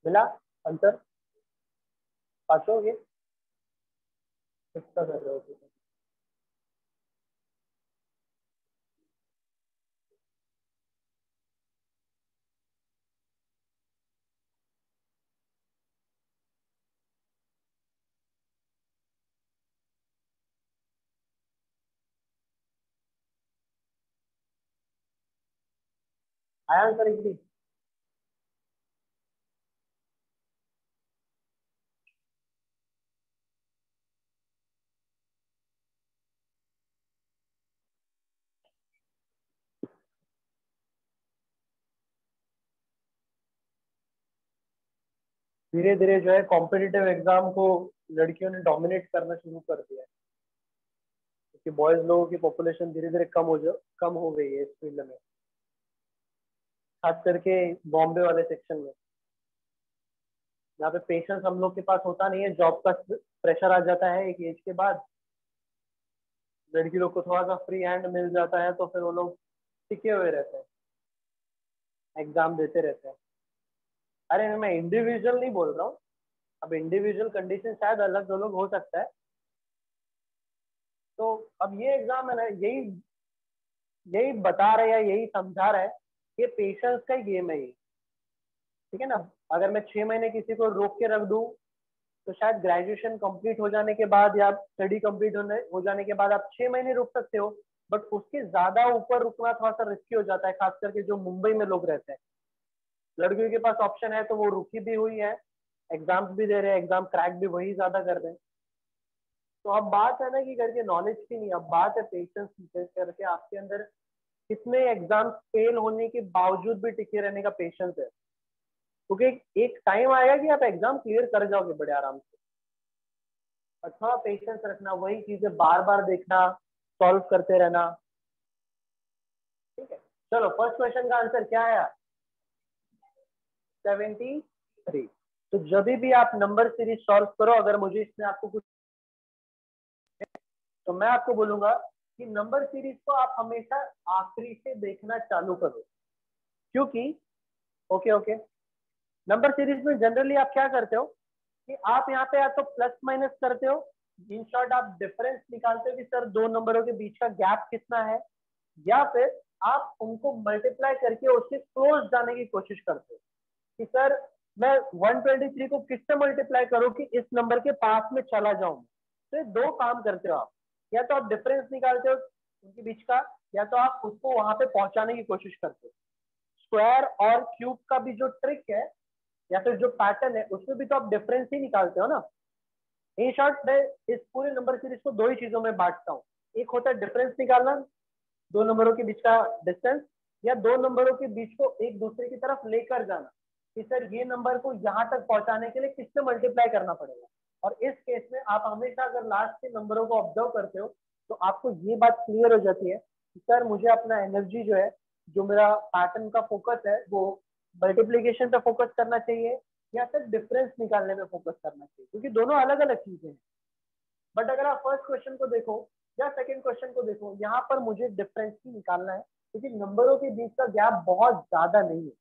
मिला आंसर? पाँचों ये किसका कर रहे हो? आया आंसर एक भी? धीरे धीरे जो है कॉम्पिटिटिव एग्जाम को लड़कियों ने डोमिनेट करना शुरू कर दिया है, क्योंकि बॉयज लोगों की पॉपुलेशन धीरे धीरे कम हो गई है इस फील्ड में, खास करके बॉम्बे वाले सेक्शन में। यहाँ पे पेशेंस हम लोग के पास होता नहीं है, जॉब का प्रेशर आ जाता है एक एज के बाद, लड़की लोग को थोड़ा सा फ्री हैंड मिल जाता है तो फिर वो लोग टिके हुए रहते हैं, एग्जाम देते रहते हैं। अरे मैं इंडिविजुअल नहीं बोल रहा हूँ, अब इंडिविजुअल कंडीशन शायद अलग अलग हो सकता है। तो अब ये एग्जाम है ना, यही यही बता रहा है या यही समझा रहा है कि पेशेंस का ही गेम है ये। ठीक है ना, अगर मैं 6 महीने किसी को रोक के रख दूं तो शायद ग्रेजुएशन कंप्लीट हो जाने के बाद या स्टडी कंप्लीट हो जाने के बाद आप 6 महीने रुक सकते हो, बट उसके ज्यादा ऊपर रुकना थोड़ा सा रिस्की हो जाता है, खास करके जो मुंबई में लोग रहते हैं। लड़कियों के पास ऑप्शन है तो वो रुकी भी हुई है, एग्जाम्स भी दे रहे हैं, एग्जाम क्रैक भी वही ज्यादा कर रहे हैं। तो अब बात है ना कि करके नॉलेज की नहीं, अब बात है पेशेंस की, करके आपके अंदर कितने एग्जाम फेल होने के बावजूद भी टिके रहने का पेशेंस है, क्योंकि एक टाइम आएगा कि आप एग्जाम क्लियर कर जाओगे बड़े आराम से। और थोड़ा पेशेंस रखना, वही चीजें बार बार देखना, सॉल्व करते रहना। ठीक है, चलो फर्स्ट क्वेश्चन का आंसर क्या है? 73। तो जब भी आप नंबर सीरीज सॉल्व करो, अगर मुझे इसमें आपको कुछ, तो मैं आपको बोलूंगा कि नंबर सीरीज को आप हमेशा आखिरी से देखना चालू करो, क्योंकि ओके ओके, नंबर सीरीज में जनरली आप क्या करते हो कि आप यहाँ पे या तो प्लस माइनस करते हो, इन शॉर्ट आप डिफरेंस निकालते हो कि सर दो नंबरों के बीच का गैप कितना है, या फिर आप उनको मल्टीप्लाई करके उसके क्लोज जाने की कोशिश करते हो कि सर मैं 123 को किससे मल्टीप्लाई करूं कि इस नंबर के पास में चला जाऊं। तो ये दो काम करते हो आप, या तो आप डिफरेंस निकालते हो उनके बीच का, या तो आप उसको वहां पे पहुंचाने की कोशिश करते हो। स्क्वायर और क्यूब का भी जो ट्रिक है या फिर जो पैटर्न है उसमें भी तो आप डिफरेंस ही निकालते हो ना। इन शॉर्ट मैं इस पूरे नंबर सीरीज को दो ही चीजों में बांटता हूँ, एक होता है डिफरेंस निकालना, दो नंबरों के बीच का डिस्टेंस, या दो नंबरों के बीच को एक दूसरे की तरफ लेकर जाना कि सर ये नंबर को यहाँ तक पहुंचाने के लिए किससे मल्टीप्लाई करना पड़ेगा। और इस केस में आप हमेशा अगर लास्ट के नंबरों को ऑब्जर्व करते हो तो आपको ये बात क्लियर हो जाती है कि सर मुझे अपना एनर्जी जो है, जो मेरा पैटर्न का फोकस है वो मल्टीप्लीकेशन पे फोकस करना चाहिए या फिर डिफरेंस निकालने पे फोकस करना चाहिए, क्योंकि दोनों अलग अलग चीजें हैं। बट अगर आप फर्स्ट क्वेश्चन को देखो या सेकंड क्वेश्चन को देखो, यहाँ पर मुझे डिफरेंस ही निकालना है, क्योंकि नंबरों के बीच का गैप बहुत ज्यादा नहीं है।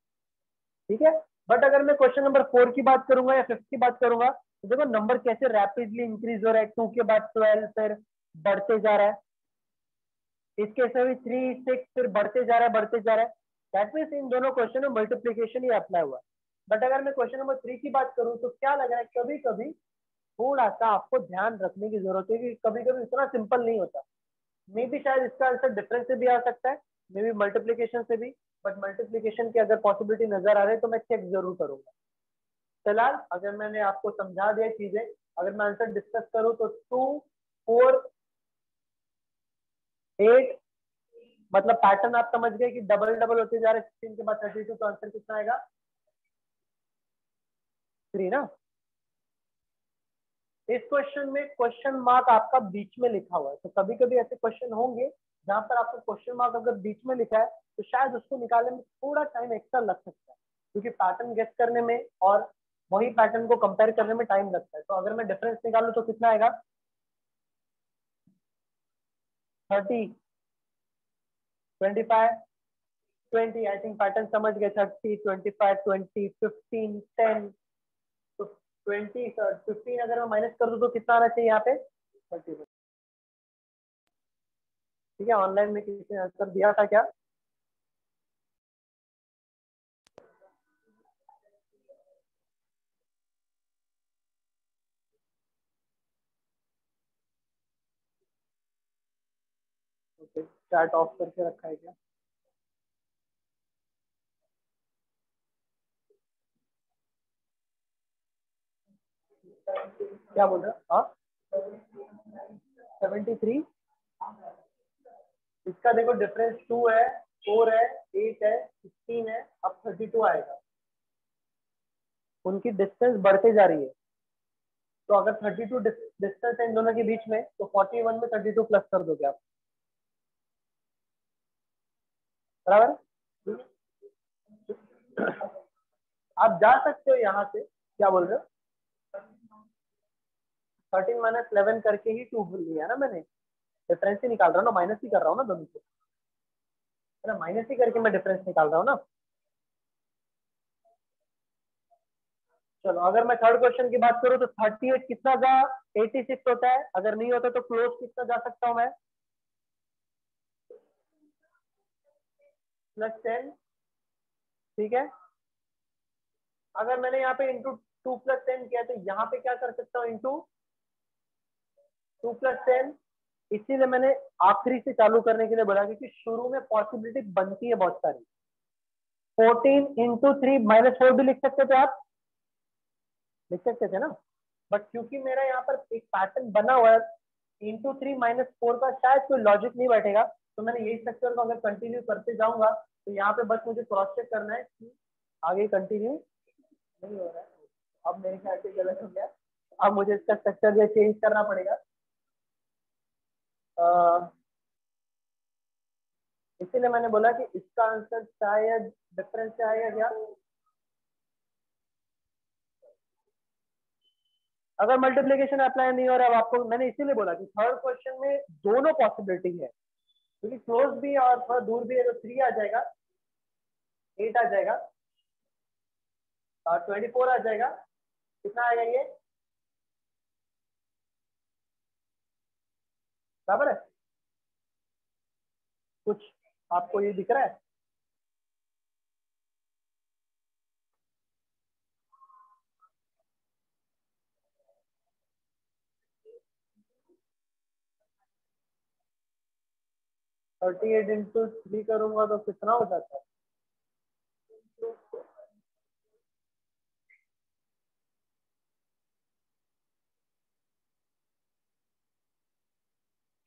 ठीक है, बट अगर मैं क्वेश्चन नंबर 4 की बात करूंगा या 5 की बात करूंगा तो देखो नंबर कैसे रैपिडली इंक्रीज हो रहा है, 2 के बाद 12 फिर बढ़ते जा रहा है। इस केस में भी 3 6 फिर बढ़ते जा रहा है बढ़ते जा रहा है। दैट मीन्स इन दोनों क्वेश्चन में मल्टीप्लीकेशन ही अप्लाई हुआ। बट अगर मैं क्वेश्चन नंबर 3 की बात करूं तो क्या लग रहा है, कभी कभी थोड़ा सा आपको ध्यान रखने की जरूरत है कि कभी कभी इतना सिंपल नहीं होता। मे भी शायद इसका आंसर डिफरेंस से भी आ सकता है, मे बी मल्टीप्लीकेशन से भी। बट मल्टीप्लीकेशन की अगर पॉसिबिलिटी नजर आ रही है तो मैं चेक जरूर करूंगा। फिलहाल अगर मैंने आपको समझा दिया चीजें, अगर मैं आंसर डिस्कस करूं तो 2 4 8, मतलब पैटर्न आप समझ गए कि डबल डबल होते जा रहे हैं। 16 के बाद 32, तो आंसर कितना आएगा? 3 ना। इस क्वेश्चन में क्वेश्चन मार्क आपका बीच में लिखा हुआ है, तो कभी कभी ऐसे क्वेश्चन होंगे जहां पर आपको क्वेश्चन मार्क अगर बीच में लिखा है तो शायद उसको निकालने में थोड़ा टाइम एक्स्ट्रा लग सकता है, क्योंकि पैटर्न गेस करने में और वही पैटर्न को कंपेयर करने में टाइम लगता है। तो अगर मैं डिफरेंस निकालू तो कितना आएगा? 30, 25, 20। आई थिंक पैटर्न समझ गए। 30, 25, 20, 15, 10। तो 20 15 अगर मैं माइनस कर दूं तो कितना आना चाहिए यहाँ पे? 30। ठीक है, ऑनलाइन में किसी ने आंसर दिया था क्या? ओके, चैट ऑफ करके रखा है क्या? क्या बोल रहा? हाँ, 73। इसका देखो डिफरेंस 2 है, 4 है, 8 है, 16 है, अब 32 आएगा। उनकी डिस्टेंस बढ़ते जा रही है, तो अगर 32 डिस्टेंस है इन दोनों के बीच में तो 41 में 32 प्लस कर दोगे आप, बराबर। आप जा सकते हो यहाँ से। क्या बोल रहे हो? 13 माइनस 11 करके ही 2 लिया ना मैंने। डिफरेंस ही निकाल रहा हूँ ना, माइनस ही कर रहा हूँ ना दोनों को, है ना। माइनस ही करके मैं डिफरेंस निकाल रहा हूँ ना। चलो, अगर मैं थर्ड क्वेश्चन की बात करूँ तो 38 कितना जा 86 होता है। अगर नहीं होता तो क्लोज कितना जा सकता हूँ मैं? +10। ठीक है, अगर मैंने यहाँ पे इंटू 2 + 10 किया तो यहाँ पे क्या कर सकता हूँ? इंटू 2 + 10। इसीलिए मैंने आखिरी से चालू करने के लिए बोला, क्योंकि शुरू में पॉसिबिलिटी बनती है बहुत सारी। 14 × 3 -4 भी लिख सकते थे आप, लिख सकते थे ना। बट क्योंकि मेरा यहाँ पर एक पैटर्न बना हुआ है, × 3 -4 का शायद कोई लॉजिक नहीं बैठेगा, तो मैंने यही स्ट्रक्चर को अगर कंटिन्यू करते जाऊंगा तो यहाँ पे बस मुझे क्रॉस चेक करना है कि आगे कंटिन्यू नहीं हो रहा है। अब मेरे ख्याल से गलत हो गया, अब मुझे इसका स्ट्रक्चर जो चेंज करना पड़ेगा। इसीलिए मैंने बोला कि इसका आंसर शायद डिफरेंस से आएगा क्या? अगर मल्टीप्लीकेशन अप्लाई नहीं हो रहा है आपको, मैंने इसीलिए बोला कि थर्ड क्वेश्चन में दोनों पॉसिबिलिटी है, क्योंकि क्लोज भी है और थोड़ा दूर भी है, तो 3 आ जाएगा, 8 आ जाएगा और 24 आ जाएगा। कितना आएगा ये? बराबर है। कुछ आपको ये दिख रहा है? थर्टी एट इंटू 3 करूंगा तो कितना हो जाता है?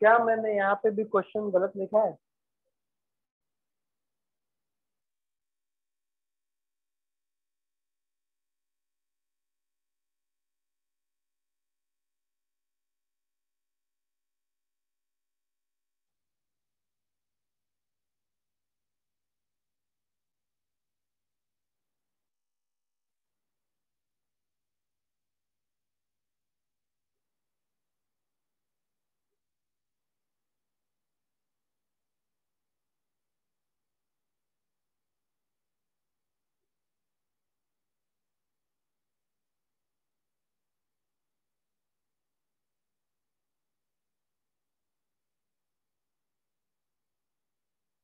क्या मैंने यहाँ पे भी क्वेश्चन गलत लिखा है?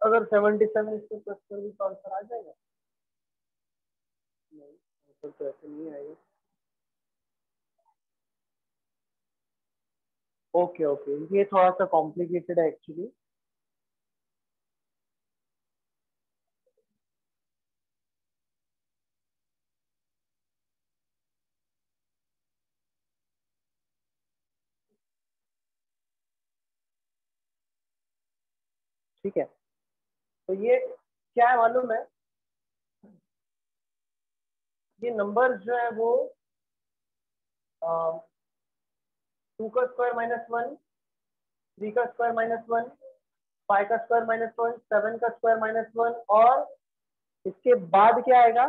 अगर 77 इसको प्लस कर भी तो आंसर आ जाएगा? नहीं, आंसर तो ऐसे नहीं आएगा। ओके ओके, ये थोड़ा सा कॉम्प्लिकेटेड है एक्चुअली। ठीक है, तो ये क्या है मालूम है, ये नंबर जो है वो 2 का स्क्वायर -1, 3 का स्क्वायर -1, 5 का स्क्वायर -1, 7 का स्क्वायर -1, और इसके बाद क्या आएगा,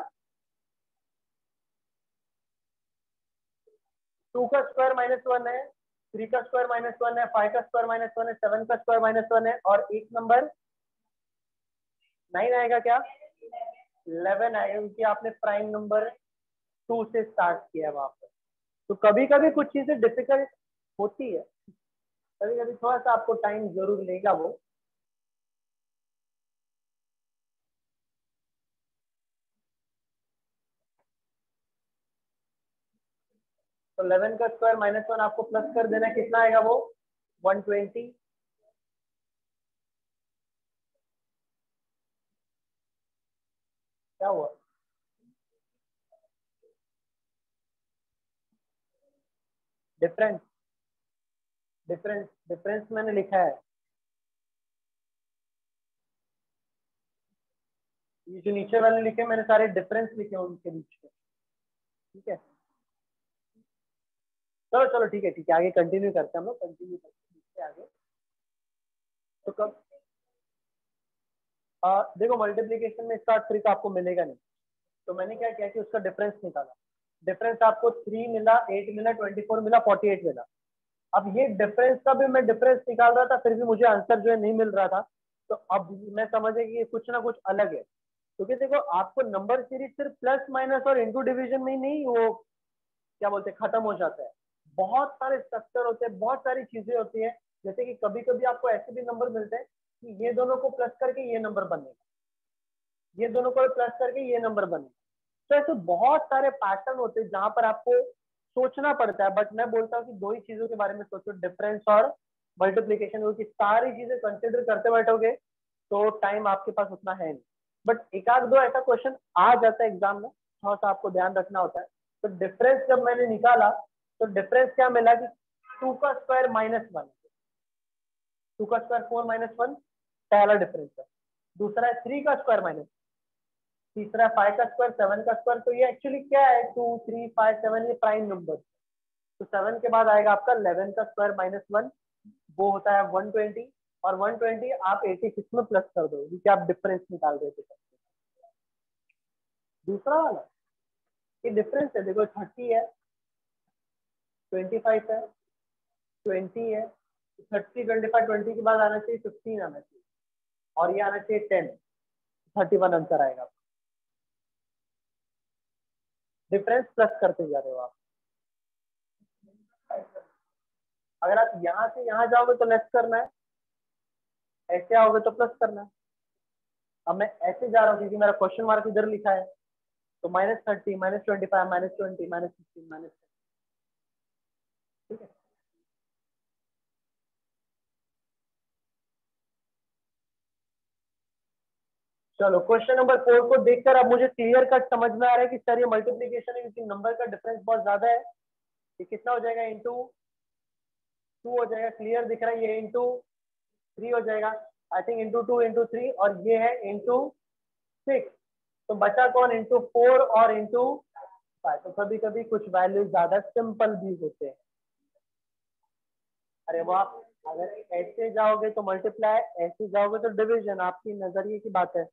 2 का स्क्वायर -1 है, 3 का स्क्वायर -1 है, 5 का स्क्वायर -1 है, 7 का स्क्वायर -1 है, और एक नंबर 9 आएगा क्या? 11 आएगा, क्योंकि आपने प्राइम नंबर 2 से स्टार्ट किया है वहां पर। तो कभी कभी कुछ चीजें डिफिकल्ट होती है, कभी कभी थोड़ा सा आपको टाइम जरूर लेगा वो। तो 11 का स्क्वायर -1 आपको प्लस कर देना, कितना आएगा वो? 120। क्या हुआ? डिफरेंस, डिफरेंस डिफरेंस मैंने लिखा है, ये जो नीचे वाले लिखे मैंने सारे डिफरेंस लिखे हैं उनके बीच में। ठीक है, चलो चलो ठीक है ठीक है, आगे कंटिन्यू करते हैं हम लोग, कंटिन्यू करते हैं आगे। तो कब देखो मल्टीप्लीकेशन में इसका ट्रिक आपको मिलेगा नहीं, तो मैंने क्या किया कि उसका डिफरेंस निकाला। डिफरेंस आपको 3 मिला, 8 मिला, 24 मिला, 48 मिला। अब ये डिफरेंस का भी मैं डिफरेंस निकाल रहा था, फिर भी मुझे आंसर जो है नहीं मिल रहा था। तो अब मैं समझे कि ये कुछ ना कुछ अलग है, क्योंकि देखो आपको नंबर सीरीज सिर्फ प्लस माइनस और इंटू डिवीजन में ही नहीं वो क्या बोलते हैं खत्म हो जाता है। बहुत सारे स्ट्रक्चर होते हैं, बहुत सारी चीजें होती है। जैसे कि कभी कभी आपको ऐसे भी नंबर मिलते हैं कि ये दोनों को प्लस करके ये नंबर बनेगा, ये दोनों को प्लस करके ये नंबर बनेगा। तो ऐसे बहुत सारे पैटर्न होते हैं जहां पर आपको सोचना पड़ता है, बट मैं बोलता हूँ कि दो ही चीजों के बारे में सोचो, डिफरेंस और मल्टीप्लीकेशन, क्योंकि सारी चीजें कंसिडर करते बैठोगे तो टाइम आपके पास उतना है नहीं। बट एक आध दो ऐसा क्वेश्चन आ जाता है एग्जाम में, थोड़ा सा आपको ध्यान रखना होता है। तो डिफरेंस जब मैंने निकाला तो डिफरेंस क्या मिला कि 2 का स्क्वायर -1, 2 का स्क्वायर 4 -1, पहला डिफरेंस है। दूसरा है 3 का स्क्वायर माइनस, तीसरा 5 का स्क्वायर, 7 का स्क्वायर। तो ये एक्चुअली क्या है, 2 3 5 7 ये प्राइम नंबर। तो 7 के बाद आएगा आपका 11 का स्क्वायर -1, वो होता है 120, और 120 आप 86 में प्लस कर दो, क्योंकि आप डिफरेंस निकाल रहे थे। दूसरा वाला ये डिफरेंस है, देखो 30 है, 25 है, 20 है, 30 25 20 के बाद आना चाहिए 15 आना चाहिए, और ये आना चाहिए 10, 31 आंसर आएगा। डिफरेंस प्लस करते जा रहे हो आप। अगर आप यहाँ से यहाँ जाओगे तो लेस करना है, ऐसे आओगे तो प्लस करना है। अब मैं ऐसे जा रहा हूँ क्योंकि मेरा क्वेश्चन मार्क इधर लिखा है, तो -30 -25 -20 -15 -10। ठीक है, चलो क्वेश्चन नंबर 4 को देखकर अब मुझे क्लियर कट समझ में आ रहा है कि सर ये मल्टीप्लीकेशन है, क्योंकि नंबर का डिफरेंस बहुत ज्यादा है। ये कितना हो जाएगा, इंटू 2 हो जाएगा, क्लियर दिख रहा है, ये इंटू 3 हो जाएगा, आई थिंक इंटू 2 इंटू 3, और ये है इंटू 6। तो बचा कौन, इंटू 4 और इंटू 5। तो कभी कभी कुछ वैल्यू ज्यादा सिंपल भी होते हैं। अरे वो आप अगर ऐसे जाओगे तो मल्टीप्लाई, ऐसे जाओगे तो डिवीजन, आपकी नजरिए की बात है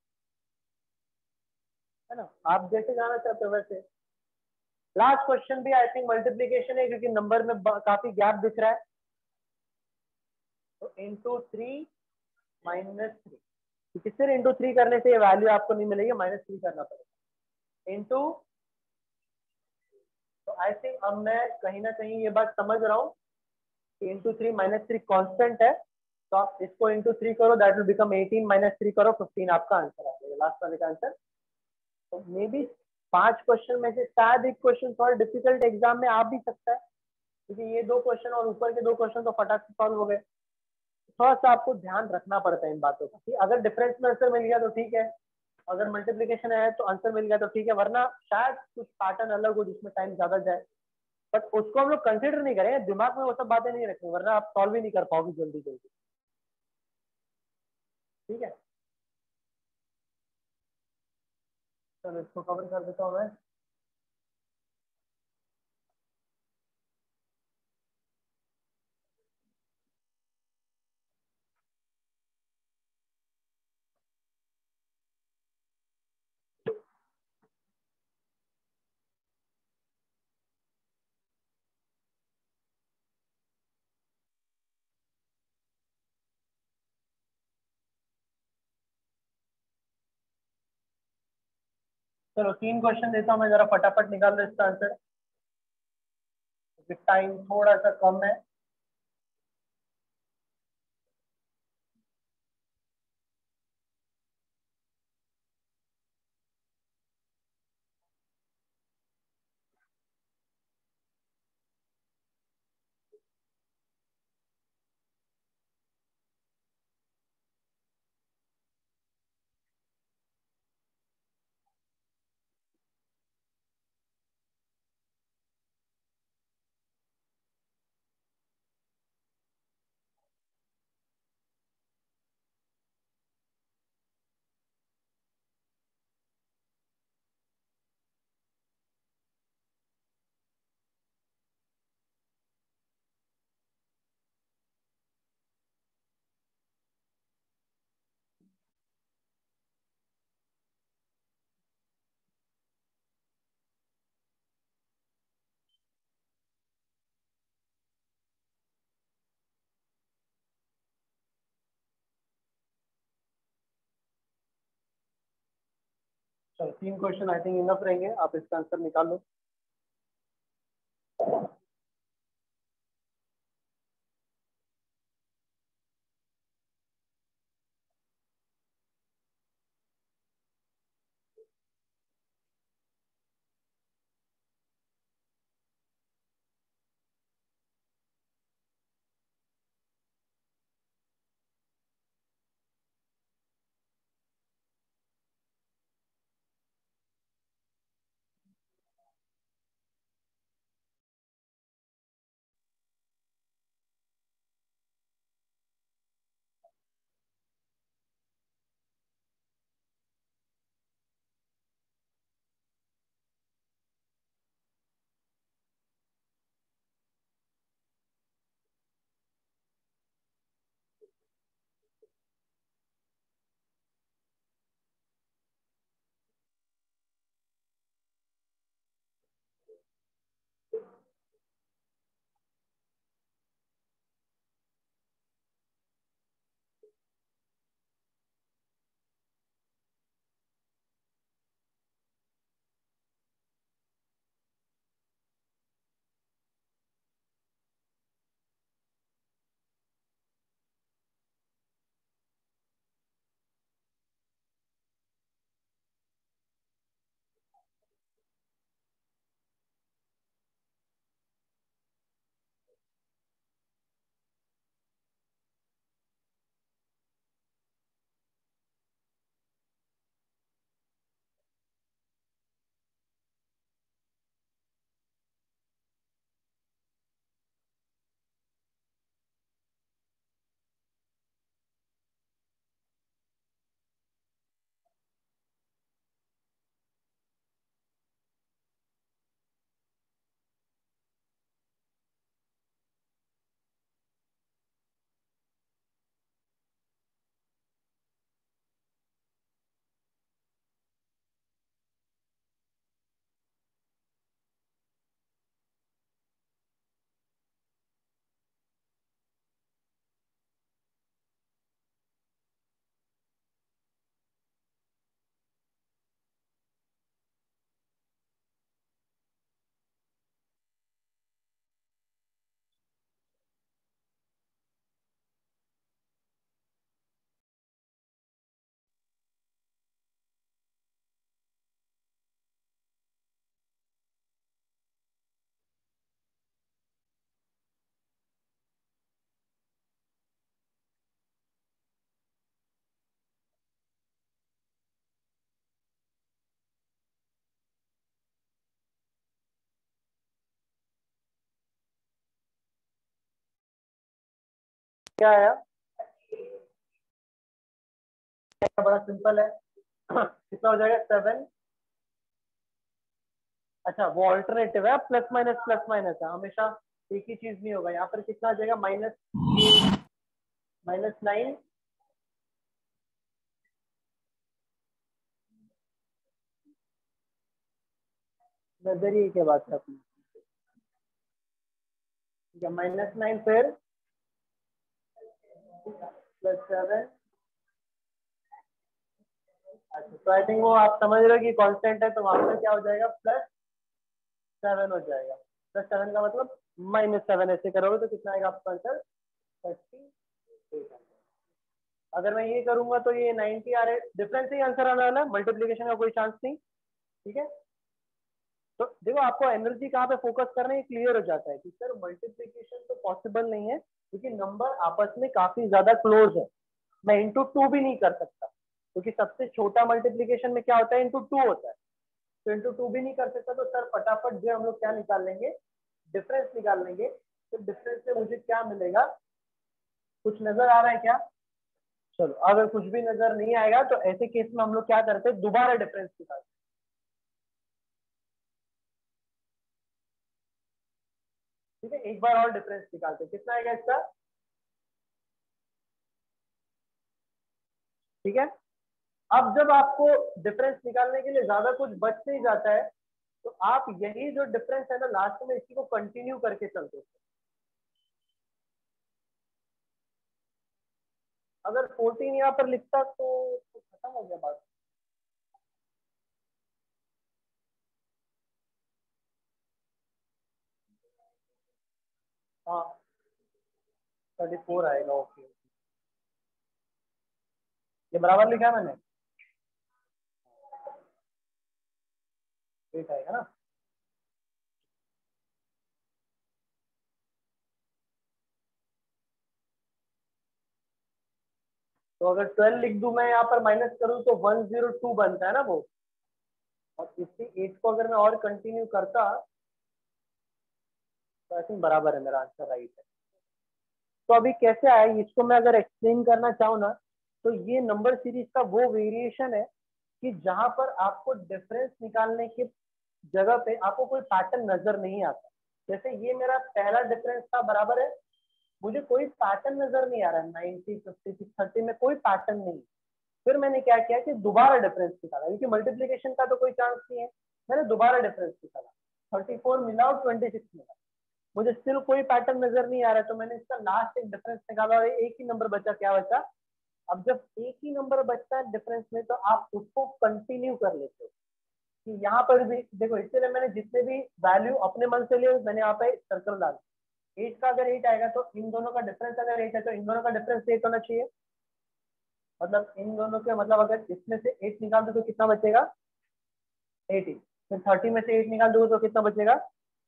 ना, आप जैसे जाना चाहते हो वैसे। लास्ट क्वेश्चन भी आई थिंक मल्टीप्लीकेशन है, क्योंकि नंबर में काफी गैप दिख रहा है। तो इंटू 3 -3, क्योंकि सिर्फ इंटू 3 करने से ये वैल्यू आपको नहीं मिलेगी, -3 करना पड़ेगा इंटू। तो आई थिंक अब मैं कहीं ना कहीं ये बात समझ रहा हूँ कि इंटू 3 -3 कॉन्स्टेंट है, तो आप इसको इंटू 3 करो, दैट विल बिकम 18 माइनस 3 करो 15, आपका आंसर आ जाएगा लास्ट वाले का आंसर। तो मे बी 5 क्वेश्चन में से शायद एक क्वेश्चन थोड़ा डिफिकल्ट एग्जाम में आ भी सकता है, क्योंकि ये 2 क्वेश्चन और ऊपर के 2 क्वेश्चन तो फटाक से सॉल्व हो गए। थोड़ा सा आपको ध्यान रखना पड़ता है इन बातों का कि अगर डिफरेंस में आंसर मिल गया तो ठीक है, अगर मल्टीप्लीकेशन है तो आंसर मिल गया तो ठीक है, वरना शायद कुछ पैटर्न अलग हो जिसमें टाइम ज्यादा जाए, बट उसको हम लोग कंसिडर नहीं करें, दिमाग में वो सब बातें नहीं रखें, वरना आप सॉल्व ही नहीं कर पाओगे जल्दी जल्दी। ठीक है, चलो इसको कवर कर देता हूँ मैं। चलो 3 क्वेश्चन देता हूँ मैं, जरा फटाफट निकाल लो इसका आंसर, क्योंकि टाइम थोड़ा सा कम है। चलो 3 क्वेश्चन आई थिंक इनफ रहेंगे, आप इसका आंसर निकाल लो। क्या आया? बड़ा सिंपल है। कितना हो जाएगा? 7। अच्छा, वो ऑल्टरनेटिव है, प्लस माइनस है, हमेशा एक ही चीज नहीं होगा। यहाँ पर कितना आ जाएगा? -9। नजरिए के बात है अपनी, ठीक है। -9 फिर +7। अच्छा, तो आई थिंक वो आप समझ रहे हो कि कांस्टेंट है, तो वहां पर क्या हो जाएगा? +7 हो जाएगा। +7 का मतलब -7, ऐसे करोगे तो कितना आएगा आपका आंसर? 38। अगर मैं ये करूंगा तो ये 90 आ रहे, डिफरेंस ही आंसर आने वाला है, मल्टीप्लीकेशन का कोई चांस नहीं, ठीक है। तो देखो, आपको एनर्जी कहाँ पे फोकस करना है क्लियर हो जाता है कि सर मल्टीप्लीकेशन तो पॉसिबल नहीं है, क्योंकि नंबर आपस में काफी ज्यादा क्लोज है। मैं इंटू 2 भी नहीं कर सकता, क्योंकि सबसे छोटा मल्टीप्लीकेशन में क्या होता है? इंटू 2 होता है। तो इंटू 2 भी नहीं कर सकता, तो सर फटाफट जो हम लोग क्या निकाल लेंगे? डिफरेंस निकाल लेंगे। तो डिफरेंस से मुझे क्या मिलेगा? कुछ नजर आ रहा है क्या? चलो, अगर कुछ भी नजर नहीं आएगा तो ऐसे केस में हम लोग क्या करते हैं? दोबारा डिफरेंस निकालते हैं, ठीक है। एक बार और डिफरेंस निकालते हैं, कितना आएगा इसका? ठीक है। अब जब आपको डिफरेंस निकालने के लिए ज्यादा कुछ बच नहीं जाता है, तो आप यही जो डिफरेंस है ना, लास्ट में इसी को कंटिन्यू करके चलते हैं। अगर 14 यहाँ पर लिखता तो खत्म हो गया बात। हाँ, 34 आएगा, ओके। ये बराबर लिखा है मैंने, 8 आएगा ना। तो अगर 12 लिख दूं मैं यहाँ पर, माइनस करूँ तो 102 बनता है ना वो। और इसी 8 को अगर मैं और कंटिन्यू करता तो आई थिंक बराबर है, मेरा आंसर राइट है। तो अभी कैसे आया इसको मैं अगर एक्सप्लेन करना चाहूँ ना, तो ये नंबर सीरीज का वो वेरिएशन है कि जहां पर आपको डिफरेंस निकालने की जगह पे आपको कोई पैटर्न नजर नहीं आता। जैसे ये मेरा पहला डिफरेंस था, बराबर है, मुझे कोई पैटर्न नजर नहीं आ रहा है, 90, 56, 30 में कोई पैटर्न नहीं। फिर मैंने क्या किया कि दोबारा डिफरेंस निकाला, क्योंकि मल्टीप्लीकेशन का तो कोई चांस नहीं है। मैंने दोबारा डिफरेंस निकाला, 34 मिला और 26 मिला, मुझे स्टिल कोई पैटर्न नजर नहीं आ रहा है। तो मैंने इसका लास्ट एक डिफरेंस निकाला और एक ही नंबर बचा। क्या बचा? अब जब एक ही नंबर बचता है डिफरेंस में, तो आप उसको कंटिन्यू कर लेते हो कि यहाँ पर भी देखो, इसलिए मैंने जितने भी वैल्यू अपने मन से लिए मैंने यहाँ पे सर्कल डाल। 8 का अगर 8 आएगा तो इन दोनों का डिफरेंस अगर 8 है तो इन दोनों का डिफरेंस 8 होना चाहिए। मतलब इन दोनों के, मतलब अगर इसमें से 8 निकाल दो तो कितना बचेगा? 18। फिर 30 में से 8 निकाल दो तो कितना बचेगा?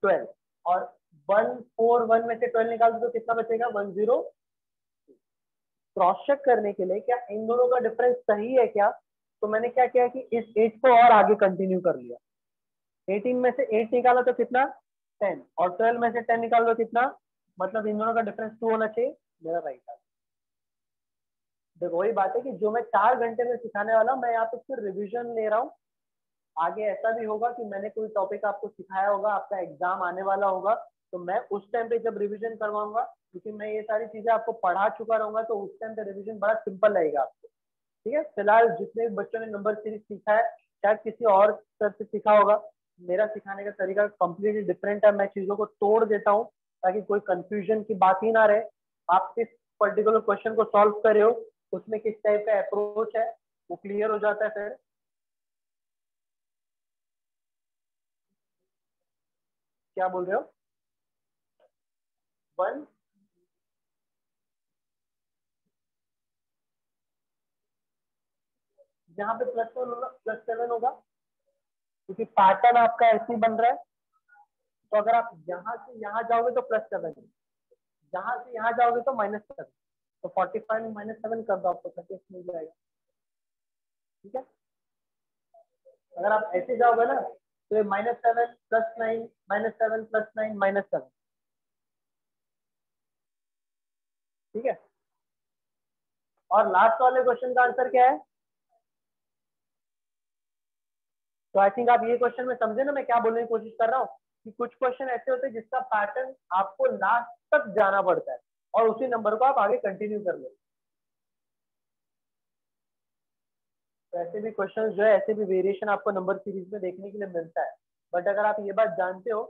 12। और 141 में से 12 निकाल दो तो कितना बचेगा? 10। क्रॉस चेक करने के लिए क्या इन दोनों का डिफरेंस सही है क्या, तो मैंने क्या किया कि इस 8 को और आगे कंटिन्यू कर लिया। 18 में से 8 निकाला तो कितना? 10। और 12 में से 10 निकाल दो कितना? मतलब इन दोनों का डिफरेंस 2 होना चाहिए, मेरा राइट आंसर। देखो, वही बात है कि जो मैं 4 घंटे में सिखाने वाला हूँ, मैं यहाँ पे सिर्फ रिविजन ले रहा हूँ। आगे ऐसा भी होगा कि मैंने कोई टॉपिक आपको सिखाया होगा, आपका एग्जाम आने वाला होगा, तो मैं उस टाइम पे जब रिवीजन करवाऊंगा, क्योंकि मैं ये सारी चीजें आपको पढ़ा चुका रहूंगा, तो उस टाइम पे रिवीजन बड़ा सिंपल रहेगा आपको, ठीक है। फिलहाल जितने भी बच्चों ने नंबर सीरीज सीखा है, शायद किसी और सर से सीखा होगा। मेरा सिखाने का तरीका कम्प्लीटली डिफरेंट है, मैं चीजों को तोड़ देता हूँ ताकि कोई कंफ्यूजन की बात ही ना रहे। आप किस पर्टिकुलर क्वेश्चन को सॉल्व कर रहे हो, उसमें किस टाइप का अप्रोच है, वो क्लियर हो जाता है फिर। क्या बोल रहे हो? 1, यहाँ पे +1 होगा, +7 होगा, क्योंकि पैटर्न आपका ऐसे ही बन रहा है। तो अगर आप यहाँ से यहाँ जाओगे तो +7, यहाँ से यहाँ जाओगे तो -7। तो 45 में -7 कर दो, आपको 36 मिल जाएगा, ठीक है। अगर आप ऐसे जाओगे ना, तो ये -7 +9, -7 +9 -7, ठीक है। और लास्ट वाले क्वेश्चन का आंसर क्या है? तो आई थिंक आप ये क्वेश्चन में समझे ना मैं क्या बोलने की कोशिश कर रहा हूँ, कि कुछ क्वेश्चन ऐसे होते हैं जिसका पैटर्न आपको लास्ट तक जाना पड़ता है और उसी नंबर को आप आगे कंटिन्यू कर लेते। तो ऐसे भी क्वेश्चन जो है, ऐसे भी वेरिएशन आपको नंबर सीरीज में देखने के लिए मिलता है। बट अगर आप ये बात जानते हो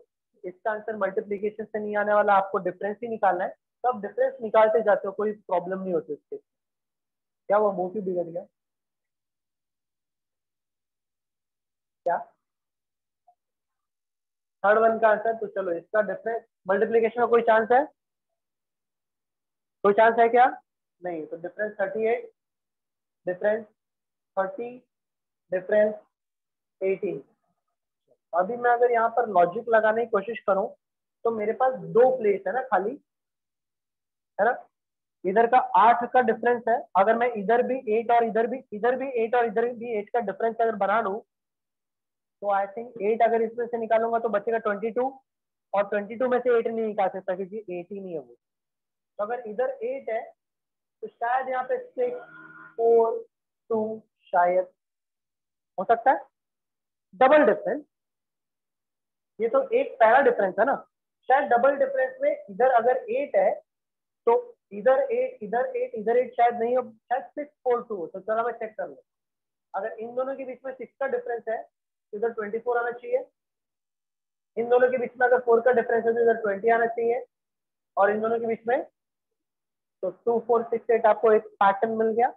इसका आंसर मल्टीप्लीकेशन से नहीं आने वाला, आपको डिफरेंस ही निकालना है, तो आप डिफरेंस निकालते जाते हो, कोई प्रॉब्लम नहीं होती उसके। क्या वो मुंह क्यों बिगड़ गया? क्या थर्ड वन का आंसर? तो चलो इसका डिफरेंस मल्टीप्लीकेशन में कोई चांस है? कोई चांस है क्या? नहीं। तो डिफरेंस 38, डिफरेंस 30, डिफरेंस 18। अभी मैं अगर यहाँ पर लॉजिक लगाने की कोशिश करूं तो मेरे पास दो प्लेस है ना खाली, है ना। इधर का 8 का डिफरेंस है, अगर मैं इधर भी 8 और इधर भी 8 और इधर भी 8 का डिफरेंस अगर बना लूं तो आई थिंक 8 अगर इसमें से निकालूंगा तो बचेगा 22, और 22 में से 8 नहीं निकाल सकता क्योंकि 8 ही नहीं है वो। तो अगर इधर 8 है तो शायद यहाँ पे 6, 4, 2 शायद हो सकता है। डबल डिफरेंस, ये तो एक पहला डिफरेंस है ना, शायद डबल डिफरेंस में इधर अगर 8 है तो इधर 8 इधर 8 इधर 8 शायद नहीं हो, शायद 6, 4, 2 हो। तो चलो मैं चेक कर लूँ। अगर इन दोनों के बीच में 6 का डिफरेंस है तो इधर 24 आना चाहिए। इन दोनों के बीच में अगर 4 का डिफरेंस है तो इधर 20 आना चाहिए। और इन दोनों के बीच में तो 2, 4, 6, 8 आपको एक पैटर्न मिल गया।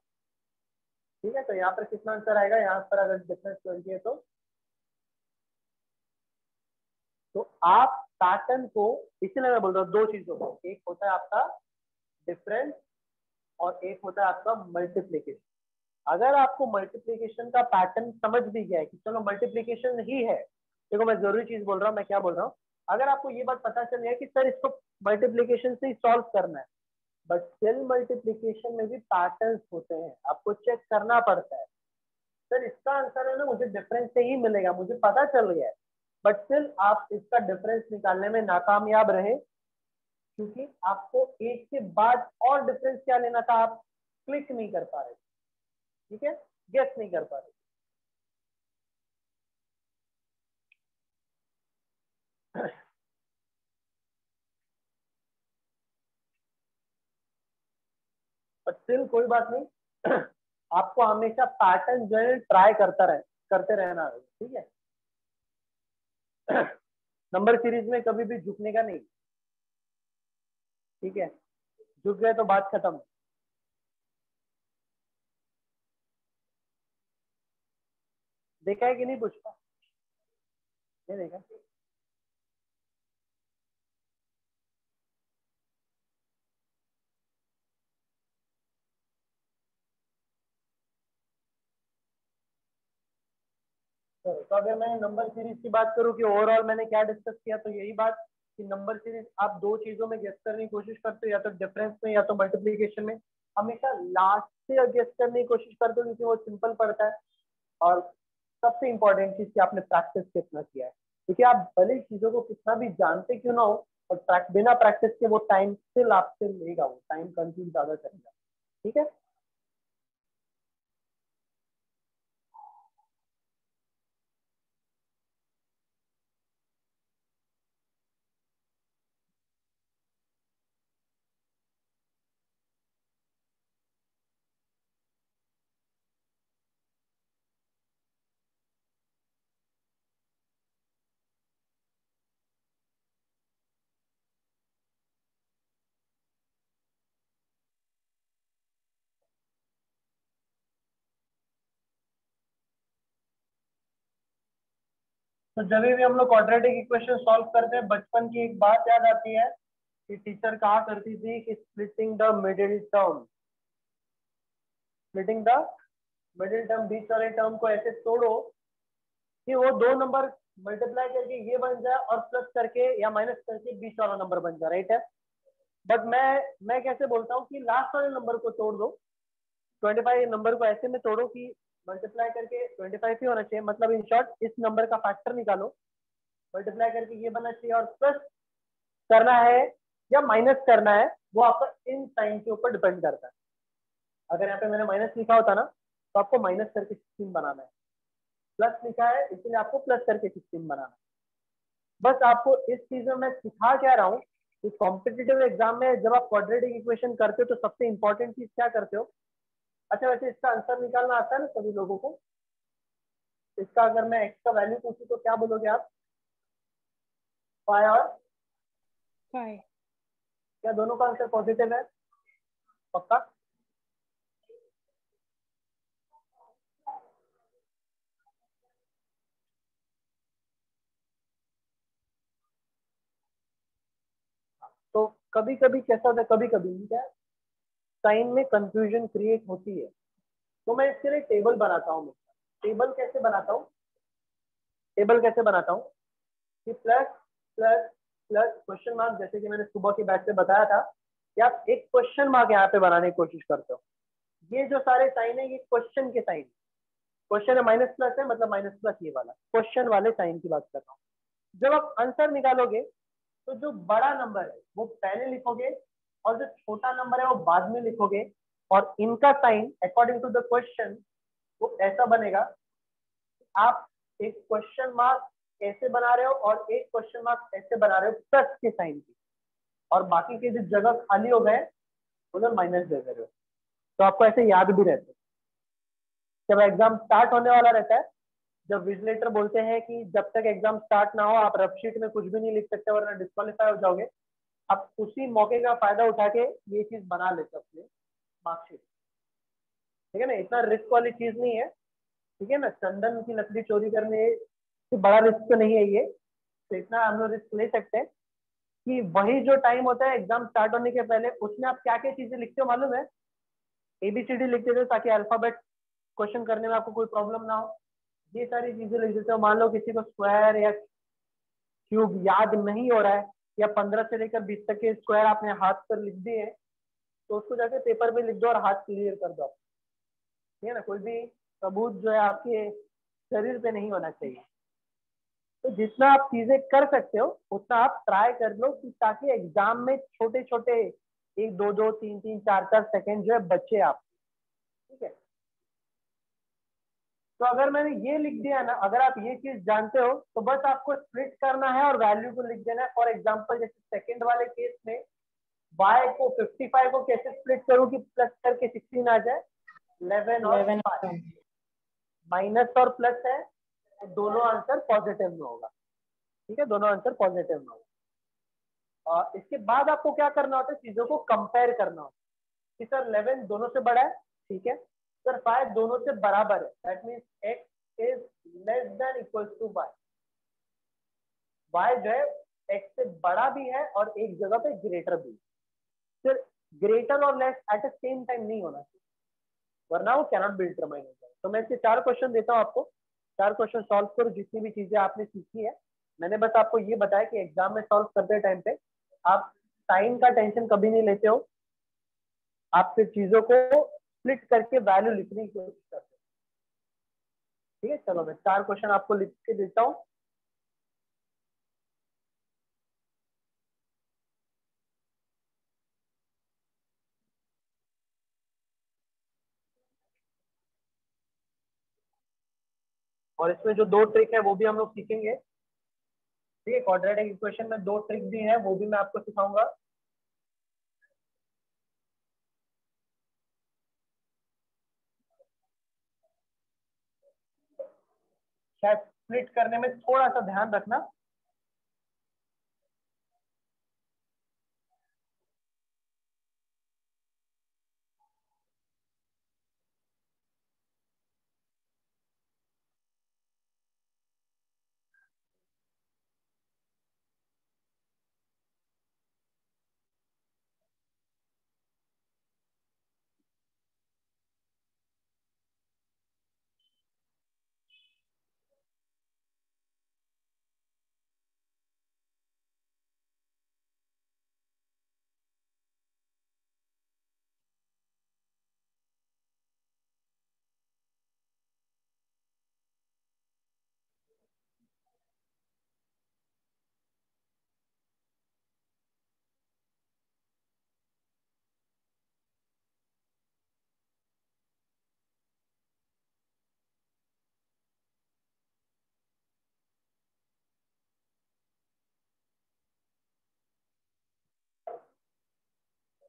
ठीक है, तो यहाँ पर कितना आंसर आएगा? यहाँ पर अगर डिफरेंस 20 है तो आप पैटर्न को, इसीलिए मैं बोल रहा हूँ दो चीजों को, एक होता है आपका डिफरेंस और एक होता है आपका मल्टीप्लीकेशन। अगर आपको मल्टीप्लीकेशन का पैटर्न समझ भी गया है कि चलो मल्टीप्लीकेशन ही है, देखो मैं जरूरी चीज बोल रहा हूँ, मैं क्या बोल रहा हूँ, अगर आपको ये बात पता चल गया कि सर इसको मल्टीप्लीकेशन से ही सॉल्व करना है, बट स्टिल मल्टीप्लीकेशन में भी पैटर्न्स होते हैं, आपको चेक करना पड़ता है। सर इसका आंसर है ना मुझे डिफरेंस से ही मिलेगा, मुझे पता चल गया है, बट स्टिल आप इसका डिफरेंस निकालने में नाकामयाब रहे क्योंकि आपको एक के बाद और डिफरेंस क्या लेना था, आप क्लिक नहीं कर पा रहे। ठीक है, गेस नहीं कर पा रहे। बट स्टिल कोई बात नहीं, आपको हमेशा पैटर्न जो है ट्राई करते रहना है। ठीक है, नंबर सीरीज में कभी भी झुकने का नहीं। ठीक है, झुक गए तो बात खत्म। देखा है कि नहीं पुष्पा? नहीं देखा? तो अगर मैं नंबर सीरीज की बात करूं कि ओवरऑल मैंने क्या डिस्कस किया, तो यही बात कि नंबर सीरीज आप दो चीजों में गेस करने की कोशिश करते हो, या तो डिफरेंस में या तो मल्टीप्लीकेशन में। हमेशा लास्ट से गेस करने की कोशिश करते हो क्योंकि वो सिंपल पड़ता है। और सबसे इंपॉर्टेंट चीज कि आपने प्रैक्टिस कितना किया है, क्योंकि आप भले चीजों को कितना भी जानते क्यों ना हो, और बिना प्रैक्टिस के वो टाइम स्टिल आपसे लेगा, वो टाइम कंज्यूम ज्यादा करेगा। ठीक है, तो जब भी हम लोग क्वाड्रेटिक इक्वेशन सॉल्व करते हैं, बचपन की एक बात याद आती है कि टीचर कहा करती थी कि splitting the middle term, splitting the middle term, बीच वाले टर्म को ऐसे तोड़ो कि वो दो नंबर मल्टीप्लाई करके ये बन जाए और प्लस करके या माइनस करके बीच वाला नंबर बन जाए। राइट है, बट मैं कैसे बोलता हूँ कि लास्ट वाले नंबर को तोड़ दो, 25 नंबर को ऐसे में तोड़ो कि मल्टीप्लाई करके 25 ही होना चाहिए, मतलब इन शॉर्ट इस नंबर का फैक्टर निकालो, मल्टीप्लाई करके ये बनना चाहिए, और प्लस करना है या माइनस करना है वो आपका इन साइन के ऊपर डिपेंड करता है। अगर यहाँ पे मैंने माइनस लिखा होता ना तो आपको माइनस करके 16 बनाना है, प्लस लिखा है इसलिए आपको प्लस करके 16 बनाना है। बस आपको इस चीज में मैं सिखा क्या रहा हूँ कि कॉम्पिटिटिव एग्जाम में जब आप क्वाड्रेटिक इक्वेशन करते हो तो सबसे इंपॉर्टेंट चीज क्या करते हो। अच्छा वैसे इसका आंसर निकालना आता है ना सभी लोगों को। इसका अगर मैं एक्स का वैल्यू पूछूं तो क्या बोलोगे आप? पाई और फाइव। क्या दोनों का आंसर पॉजिटिव है? पक्का? तो कभी कभी कैसा होता है, कभी कभी क्या साइन में कंफ्यूजन क्रिएट होती है, तो मैं इसके लिए टेबल बनाता हूँ। टेबल कैसे बनाता हूँ? टेबल कैसे बनाता हूँ कि plus plus plus question mark, जैसे कि मैंने सुबह की बैच में बताया था कि आप एक क्वेश्चन मार्क यहाँ पे बनाने की कोशिश करते हो। ये जो सारे साइन है ये क्वेश्चन के साइन, क्वेश्चन है माइनस प्लस है मतलब माइनस प्लस, ये वाला क्वेश्चन वाले साइन की बात कर रहा हूँ। जब आप आंसर निकालोगे तो जो बड़ा नंबर है वो पहले लिखोगे और जो छोटा नंबर है वो बाद में लिखोगे, और इनका sign according to the question वो ऐसा बनेगा। आप एक क्वेश्चन मार्क ऐसे बना रहे हो और एक क्वेश्चन मार्क ऐसे बना रहे हो प्लस के साइन की, और बाकी के जो जगह खाली हो गए उधर माइनस दे रहे हो, तो आपको ऐसे याद भी रहते हैं। जब एग्जाम स्टार्ट होने वाला रहता है, जब विजिलेटर बोलते हैं कि जब तक एग्जाम स्टार्ट ना हो आप रफ शीट में कुछ भी नहीं लिख सकते वरना डिस्क्वालीफाई हो जाओगे, आप उसी मौके का फायदा उठा के ये चीज बना लेते अपने मार्कशीट। ठीक है ना, इतना रिस्क वाली चीज नहीं है। ठीक है ना, चंदन की लकड़ी चोरी करने से बड़ा रिस्क तो नहीं है ये, तो इतना हम लोग रिस्क ले सकते हैं कि वही जो टाइम होता है एग्जाम स्टार्ट होने के पहले उसमें आप क्या क्या चीजें लिखते हो मालूम है? एबीसीडी लिख देते हो ताकि अल्फाबेट क्वेश्चन करने में आपको कोई प्रॉब्लम ना हो। ये सारी चीजें लिख देते हो। मान लो किसी को स्क्वायर या क्यूब याद नहीं हो रहा है, या 15 से लेकर 20 तक के स्क्वायर आपने हाथ पर लिख दिए हैं, तो उसको जाके पेपर पे लिख दो और हाथ क्लियर कर दो। ठीक है ना, कोई भी सबूत जो है आपके शरीर पे नहीं होना चाहिए। तो जितना आप चीजें कर सकते हो उतना आप ट्राई कर लो कि ताकि एग्जाम में छोटे छोटे एक दो दो तीन तीन चार चार सेकंड जो है बचे आप। ठीक है, तो अगर मैंने ये लिख दिया ना, अगर आप ये चीज जानते हो तो बस आपको स्प्लिट करना है और वैल्यू को लिख देना है। फॉर एग्जाम्पल जैसे सेकंड वाले केस में y को 55 को कैसे स्प्लिट करूं कि प्लस करके 16 आ जाए? 11 और 11 5, माइनस और प्लस है तो दोनों आंसर पॉजिटिव में होगा। ठीक है, दोनों आंसर पॉजिटिव में होगा। और इसके बाद आपको क्या करना होता है, चीजों को कंपेयर करना होता है कि सर 11 दोनों से बड़ा है, ठीक है, सर 5 दोनों से बराबर है, that means x is less than equal to y। y जो है x से बड़ा भी है और एक जगह पे ग्रेटर भी है। फिर ग्रेटर और less at the same time नहीं होना चाहिए, वरना वो कैनॉट बी डिटरमाइन हो जाए। तो मैं इसके 4 क्वेश्चन देता हूँ आपको, 4 क्वेश्चन सॉल्व करो। जितनी भी चीजें आपने सीखी है मैंने बस आपको ये बताया कि एग्जाम में सॉल्व करते टाइम पे आप टाइम का टेंशन कभी नहीं लेते हो, आप फिर चीजों को स्प्लिट करके वैल्यू लिखने की कोशिश करते हो। ठीक है, चलो मैं 4 क्वेश्चन आपको लिख के देता हूँ। और इसमें जो 2 ट्रिक है वो भी हम लोग सीखेंगे। ठीक है, क्वाड्रेटिक इक्वेशन में 2 ट्रिक भी है वो भी मैं आपको सिखाऊंगा। शायद स्प्लिट करने में थोड़ा सा ध्यान रखना।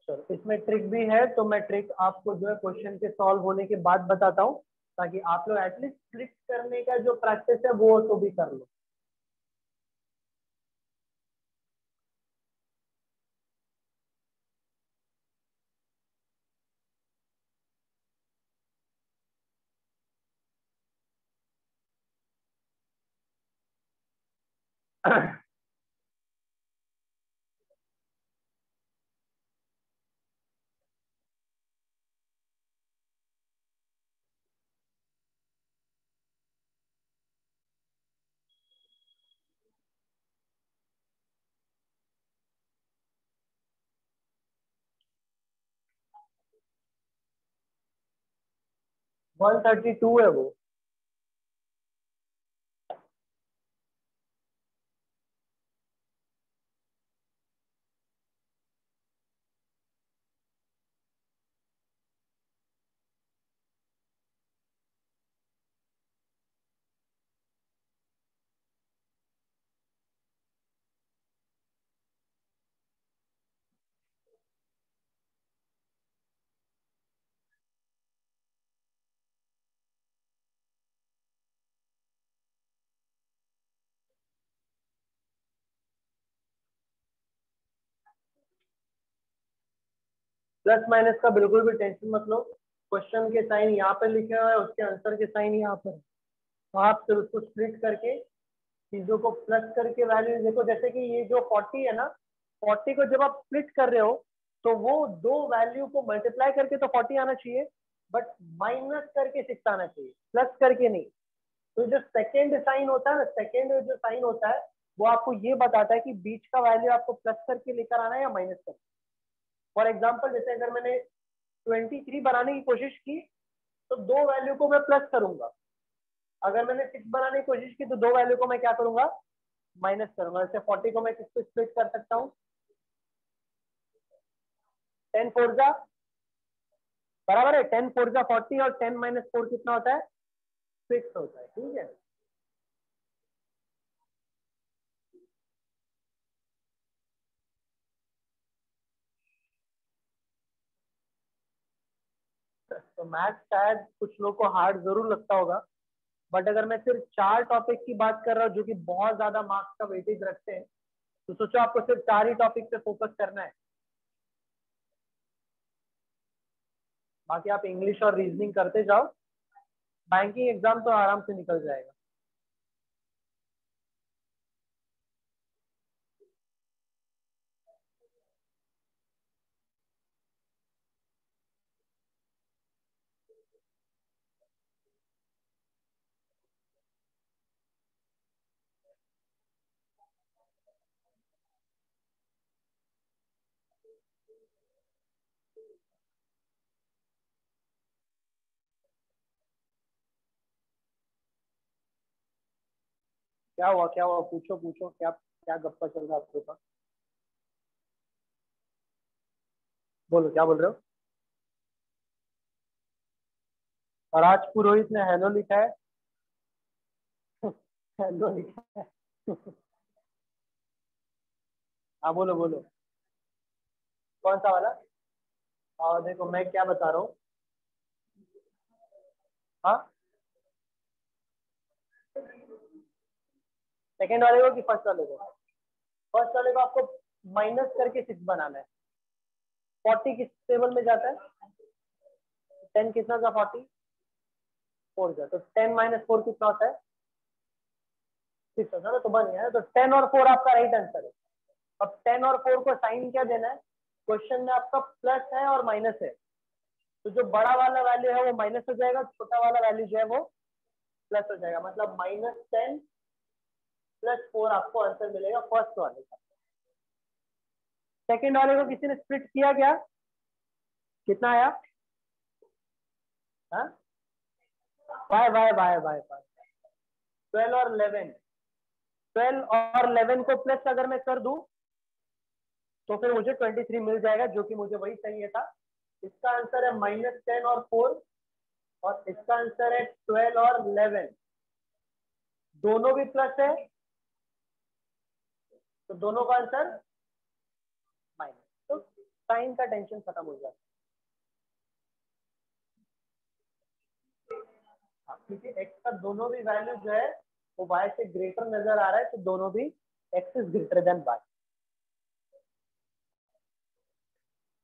चलो इसमें ट्रिक भी है, तो मैं ट्रिक आपको जो है क्वेश्चन के सॉल्व होने के बाद बताता हूँ, ताकि आप लोग एटलीस्ट स्प्लिट करने का जो प्रैक्टिस है वो तो भी कर लो। वन 32 है वो। प्लस माइनस का बिल्कुल भी टेंशन मत लो। क्वेश्चन के साइन यहाँ पे लिखे हुए हैं, उसके आंसर के साइन यहाँ पर, तो आप फिर उसको स्प्लिट करके चीजों को प्लस करके वैल्यू देखो। जैसे कि ये जो 40 है ना, 40 को जब आप स्प्लिट कर रहे हो तो वो दो वैल्यू को मल्टीप्लाई करके तो 40 आना चाहिए, बट माइनस करके 6 आना चाहिए, प्लस करके नहीं। तो जो सेकेंड साइन होता है ना, सेकेंड जो साइन होता है वो आपको ये बताता है कि बीच का वैल्यू आपको प्लस करके लेकर आना है या माइनस करके। फॉर एग्जाम्पल जैसे अगर मैंने 23 बनाने की कोशिश की तो दो वैल्यू को मैं प्लस करूंगा, अगर मैंने 6 बनाने की कोशिश की तो दो वैल्यू को मैं क्या करूंगा, माइनस करूंगा। जैसे 40 को मैं किसको स्प्लिट कर सकता हूँ, 10 फोर जा बराबर है 10 फोर जा 40, और 10 माइनस 4 कितना होता है, 6 होता है। ठीक है, तो मैथ शायद कुछ लोग को हार्ड जरूर लगता होगा, बट अगर मैं सिर्फ 4 टॉपिक की बात कर रहा हूँ जो कि बहुत ज्यादा मार्क्स का वेटेज रखते हैं, तो सोचो आपको सिर्फ 4 ही टॉपिक पे फोकस करना है, बाकी आप इंग्लिश और रीजनिंग करते जाओ, बैंकिंग एग्जाम तो आराम से निकल जाएगा। क्या हुआ पूछो पूछो, क्या क्या गप्पा चल रहा है आपके पास, बोलो क्या बोल रहे हो। और आज पुरोहित ने हेलो लिखा है। हेलो लिखा है। हाँ बोलो बोलो, कौन सा वाला। और देखो मैं क्या बता रहा हूँ। हाँ, सेकंड वाले को कि फर्स्ट वाले को, फर्स्ट वाले को आपको माइनस करके 6 बनाना है। 40 किस टेबल में जाता है, 10 कितना था, 40 4 का, तो 10 माइनस 4 कितना होता है, 6 होता है ना, तो बन गया है। तो 10 और 4 आपका राइट आंसर है। अब 10 और 4 को साइन क्या देना है, क्वेश्चन में आपका प्लस है और माइनस है, तो जो बड़ा वाला वैल्यू है वो माइनस हो जाएगा, छोटा वाला वैल्यू जो है वो प्लस हो जाएगा, मतलब -10 + 4 आपको आंसर मिलेगा फर्स्ट वाले का। सेकंड वाले को किसी ने स्प्लिट किया क्या, कितना आया, हाँ by by by by by 12 और 11, 12 और 11 को प्लस अगर मैं कर दूं तो फिर मुझे 23 मिल जाएगा, जो कि मुझे वही चाहिए था। इसका आंसर है -10 और 4, और इसका आंसर है 12 और 11, दोनों भी प्लस है, तो दोनों का आंसर माइनस। तो साइन का टेंशन खत्म हो जाता है। हाँ, क्योंकि x का दोनों भी वैल्यू जो है वो y से ग्रेटर नजर आ रहा है, तो दोनों भी x is greater then y।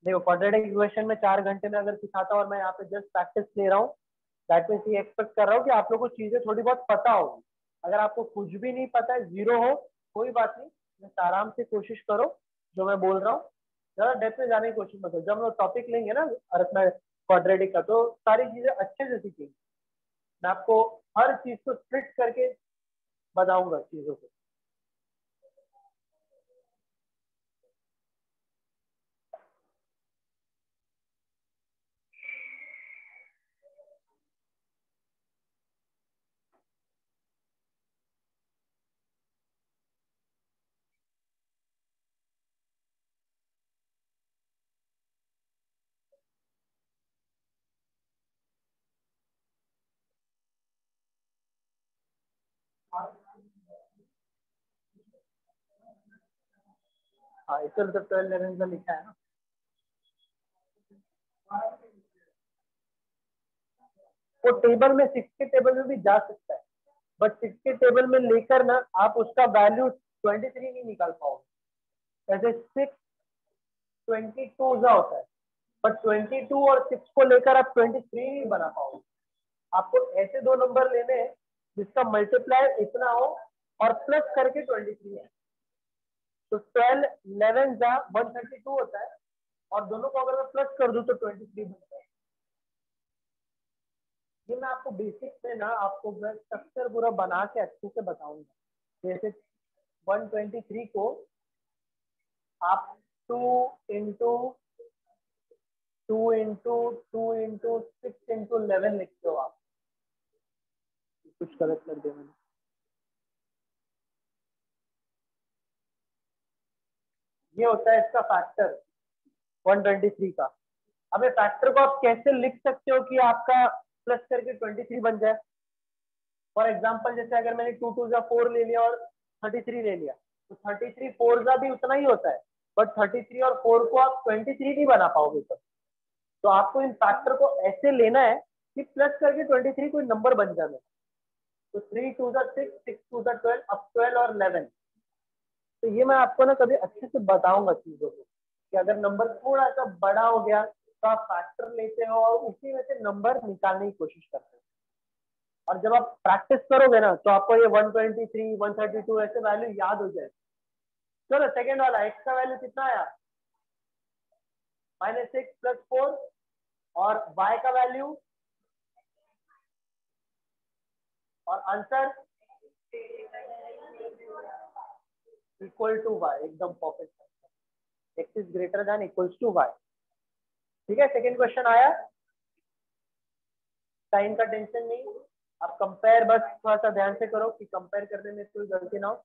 देखो क्वाड्रेटिक इक्वेशन में 4 घंटे में अगर सिखाता और मैं यहाँ पे जस्ट प्रैक्टिस ले रहा हूँ, दैट मीन्स ये एक्सपेक्ट कर रहा हूँ कि आप लोग को चीजें थोड़ी बहुत पता होगी। अगर आपको कुछ भी नहीं पता है, जीरो हो, कोई बात नहीं, बस आराम से कोशिश करो जो मैं बोल रहा हूँ, ज्यादा डेप्थ में जाने की कोशिश मत करो। जब हम लोग टॉपिक लेंगे ना अरिथमेटिक क्वाड्रेटिक का, तो सारी चीजें अच्छे से सीखेंगे। मैं आपको हर चीज को स्प्लिट करके बताऊंगा चीजों को। हाँ, इसे तो 12 11 में लिखा है ना। वो टेबल में 6 के टेबल में भी जा सकता है, बट 6 के टेबल में लेकर ना आप उसका वैल्यू 23 नहीं निकाल पाओगे। जैसे 6 22 जा होता है, बट 22 और 6 को लेकर आप 23 नहीं बना पाओगे। आपको ऐसे दो नंबर लेने हैं जिसका मल्टीप्लायर इतना हो और प्लस करके 23 है। तो 12 11 जा 132 होता है, और दोनों को अगर मैं प्लस कर दूं तो 23 बनता है। ये मैं आपको बेसिक में ना आपको मैं स्ट्रक्चर पूरा बना के अच्छे से बताऊंगा। जैसे 123 को आप 2 इंटू 2 इंटू 2 इंटू 6 इंटू 11 लिखते हो आप। कुछ गलत कर दिया मैंने। ये होता है इसका फैक्टर 123 का। अब ये फैक्टर को आप कैसे लिख सकते हो कि आपका प्लस करके 23 बन जाए। फॉर एग्जाम्पल जैसे अगर मैंने 2 2 4 ले लिया और 33 ले लिया, तो 33 4 भी उतना ही होता है, बट 33 और 4 को आप 23 नहीं बना पाओगे तब। तो आपको इन फैक्टर को ऐसे लेना है कि प्लस करके 23 कोई नंबर बन जाए। तो 3 2 6, 6 2 12, अब 12 और 11। तो ये मैं आपको ना कभी अच्छे से बताऊंगा चीजों को, कि अगर नंबर थोड़ा सा बड़ा हो गया तो आप फैक्टर लेते हो और उसी में से नंबर निकालने की कोशिश करते हो। और जब आप प्रैक्टिस करोगे ना तो आपको ये 123 132 ऐसे वैल्यू याद हो जाए। चलो सेकेंड वाला, एक्स का वैल्यू कितना आया, -6 + 4, और वाई का वैल्यू, और आंसर इक्वल टू वाई, एकदम perfect. X is greater than equals to Y. ठीक है, सेकेंड क्वेश्चन आया, साइन का टेंशन नहीं, आप कंपेयर बस थोड़ा सा ध्यान से करो कि कंपेयर करने में कोई गलती ना हो।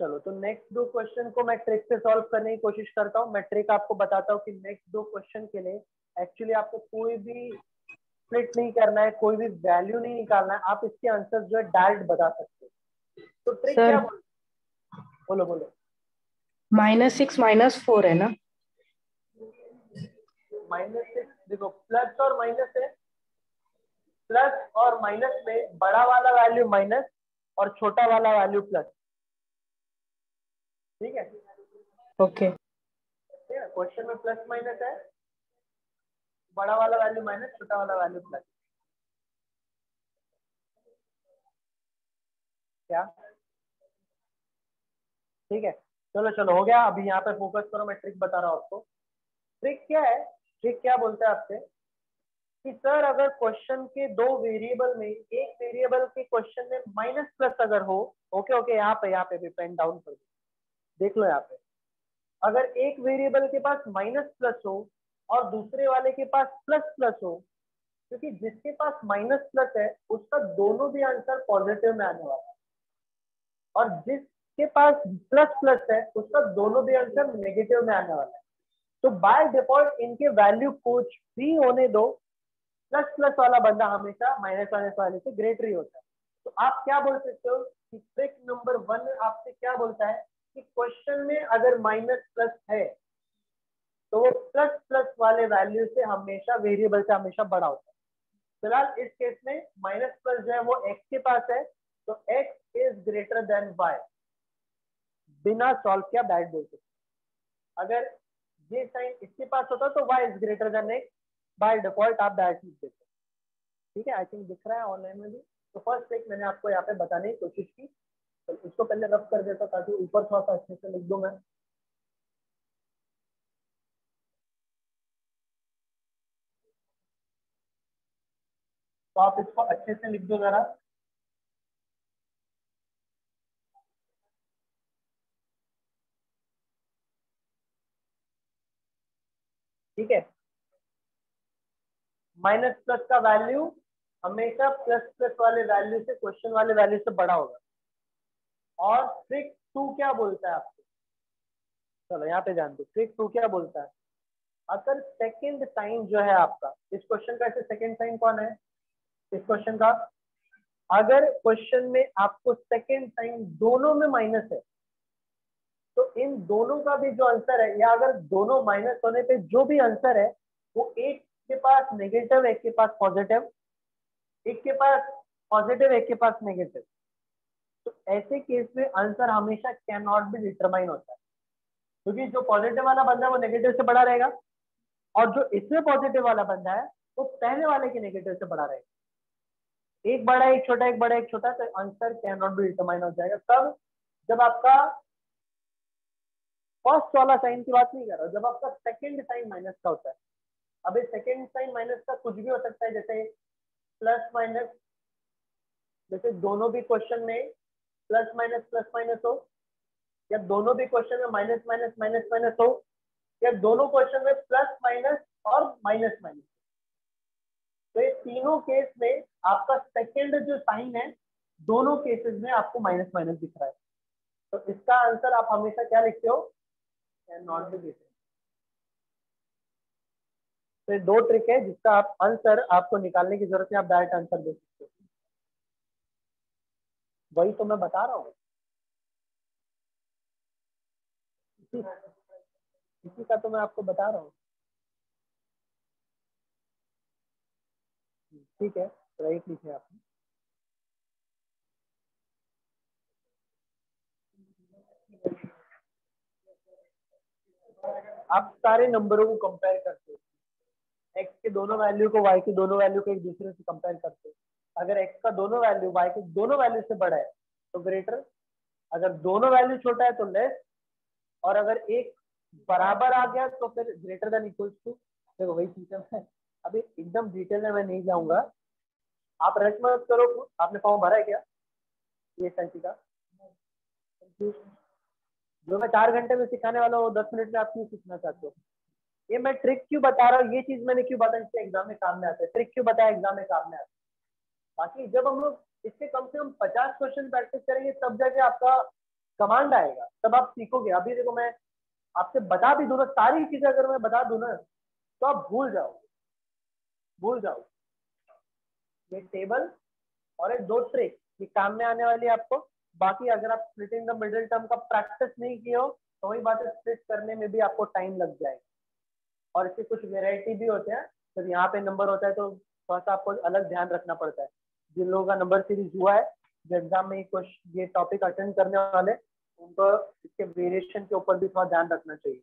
चलो, तो नेक्स्ट दो क्वेश्चन को मैं ट्रिक से सॉल्व करने की कोशिश करता हूँ। मैं ट्रिक आपको बताता हूँ कि नेक्स्ट दो क्वेश्चन के लिए एक्चुअली आपको कोई भी स्प्लिट नहीं करना है, कोई भी वैल्यू नहीं निकालना है, आप इसके आंसर जो है डायरेक्ट बता सकते हो। तो ट्रिक क्या सर बोलो बोलो। -6 -4 है ना? -6, देखो प्लस और माइनस है, प्लस और माइनस में बड़ा वाला वैल्यू माइनस और छोटा वाला वैल्यू प्लस। ठीक है, ओके। क्वेश्चन में प्लस माइनस है, बड़ा वाला वैल्यू माइनस, छोटा वाला वैल्यू प्लस। क्या? ठीक है, चलो चलो हो गया। अभी यहाँ पे फोकस करो, मैं ट्रिक बता रहा हूँ आपको। ट्रिक क्या है, ट्रिक क्या बोलता है आपसे कि सर अगर क्वेश्चन के दो वेरिएबल में एक वेरिएबल के क्वेश्चन में माइनस प्लस अगर हो, ओके ओके, यहाँ पे भी पेन डाउन कर दो, देख लो यहाँ पे। अगर एक वेरिएबल के पास माइनस प्लस हो और दूसरे वाले के पास प्लस प्लस हो, क्योंकि जिसके पास माइनस प्लस है उसका दोनों भी आंसर पॉजिटिव में आने वाला है, और जिसके पास प्लस प्लस है उसका दोनों भी आंसर नेगेटिव में आने वाला है। तो बाय डिफॉल्ट इनके वैल्यू कुछ भी होने दो, प्लस प्लस वाला बंदा हमेशा माइनस माइनस वाले से ग्रेटर ही होता है। तो आप क्या बोल सकते हो कि ट्रिक नंबर 1 आपसे क्या बोलता है कि क्वेश्चन में अगर माइनस प्लस है तो वो प्लस प्लस वाले वैल्यू से हमेशा वेरिएबल से हमेशा बड़ा होता है। फिलहाल इस केस में माइनस प्लस जो है वो x के पास है, तो x is greater then y। बिना सॉल्व किया दैट बोल सकते। अगर ये साइन इसके पास होता तो y is greater then x, by default आप दैट लिख देते। ठीक है, आई थिंक दिख रहा है ऑनलाइन में भी। तो फर्स्ट ट्रिक मैंने आपको यहाँ पे बताने की कोशिश की, तो इसको पहले रब कर देता ताकि ऊपर थोड़ा सा अच्छे से लिख दूं मैं। तो आप इसको अच्छे से लिख दो जरा। ठीक है, माइनस प्लस का वैल्यू हमेशा प्लस प्लस वाले वैल्यू से क्वेश्चन वाले वैल्यू से बड़ा होगा। और ट्रिक 2 क्या बोलता है आपको, चलो यहाँ पे जान दो। ट्रिक 2 क्या बोलता है, अगर सेकंड साइन जो है आपका इस क्वेश्चन का, ऐसे सेकंड साइन कौन है इस क्वेश्चन का, अगर क्वेश्चन में आपको सेकंड साइन दोनों में माइनस है तो इन दोनों का भी जो आंसर है, या अगर दोनों माइनस होने पे जो भी आंसर है वो एक के पास नेगेटिव एक के पास पॉजिटिव, एक के पास पॉजिटिव एक के पास नेगेटिव, तो ऐसे केस में आंसर हमेशा कैन नॉट बी डिटरमाइन होता है, क्योंकि जो पॉजिटिव वाला बंदा है वो नेगेटिव से बड़ा रहेगा और जो इसमें पॉजिटिव वाला बंदा है वो पहले वाले के नेगेटिव से बड़ा रहेगा। एक बड़ा एक छोटा, एक बड़ा एक छोटा, तो answer can not be determine हो जाएगा। तब जब आपका फर्स्ट वाला साइन की बात नहीं कर रहा, जब आपका सेकंड साइन माइनस का होता है। अब इस सेकंड साइन माइनस का कुछ भी हो सकता है, जैसे प्लस माइनस, जैसे दोनों भी क्वेश्चन में प्लस माइनस हो, या दोनों भी क्वेश्चन में माइनस माइनस माइनस माइनस हो, या दोनों क्वेश्चन में प्लस माइनस और माइनस माइनस। तो ये तीनों केस में आपका सेकंड जो साइन है दोनों केसेस में आपको माइनस माइनस दिख रहा है, तो इसका आंसर आप हमेशा क्या लिखते हो, कैन नॉट बी लिखते। तो ये दो ट्रिक है जिसका आप आंसर आपको निकालने की जरूरत है, आप डायरेक्ट आंसर दे सकते हो। वही तो मैं बता रहा हूँ, इसी इसी का तो मैं आपको बता रहा हूँ। ठीक है, राइट लिखे आपने। आप सारे नंबरों को कंपेयर करते हो, एक्स के दोनों वैल्यू को वाई की दोनों वैल्यू को एक दूसरे से कंपेयर करते हो। अगर एक्स का दोनों वैल्यू वाई के दोनों वैल्यू से बड़ा है तो ग्रेटर, अगर दोनों वैल्यू छोटा है तो लेस, और अगर एक बराबर आ गया तो फिर ग्रेटर देन इक्वल्स टू। देखो वही चीज है, मैं अभी एकदम डिटेल में मैं नहीं जाऊंगा, आप रच मत करो। आपने फॉर्म भरा है क्या ये एसआईसी का? जो मैं 4 घंटे में सिखाने वाला हूँ 10 मिनट में आप क्यों सीखना चाहते हो? ये मैं ट्रिक क्यों बता रहा हूँ, ये चीज मैंने क्यों बताया, इससे एग्जाम में काम में आता है। ट्रिक क्यों बताया, एग्जाम में काम में आता है। बाकी जब हम लोग इससे कम से कम 50 क्वेश्चन प्रैक्टिस करेंगे तब जाके आपका कमांड आएगा, तब आप सीखोगे। अभी देखो मैं आपसे बता भी दूं ना, सारी चीजें अगर मैं बता दूं ना तो आप भूल जाओ, भूल जाओ। ये टेबल और एक दो ट्रिक ये काम में आने वाली है आपको। बाकी अगर आप स्प्लिटिंग द मिडिल टर्म का प्रैक्टिस नहीं किए हो तो वही बात है, स्प्लिट करने में भी आपको टाइम लग जाएगा। और इसके कुछ वेराइटी भी होते हैं, तो यहाँ पे नंबर होता है तो थोड़ा सा आपको अलग ध्यान रखना पड़ता है। जिन लोगों का नंबर सीरीज हुआ है, जो एग्जाम में ये टॉपिक अटेंड करने वाले, उनको इसके वेरिएशन के ऊपर भी थोड़ा ध्यान रखना चाहिए।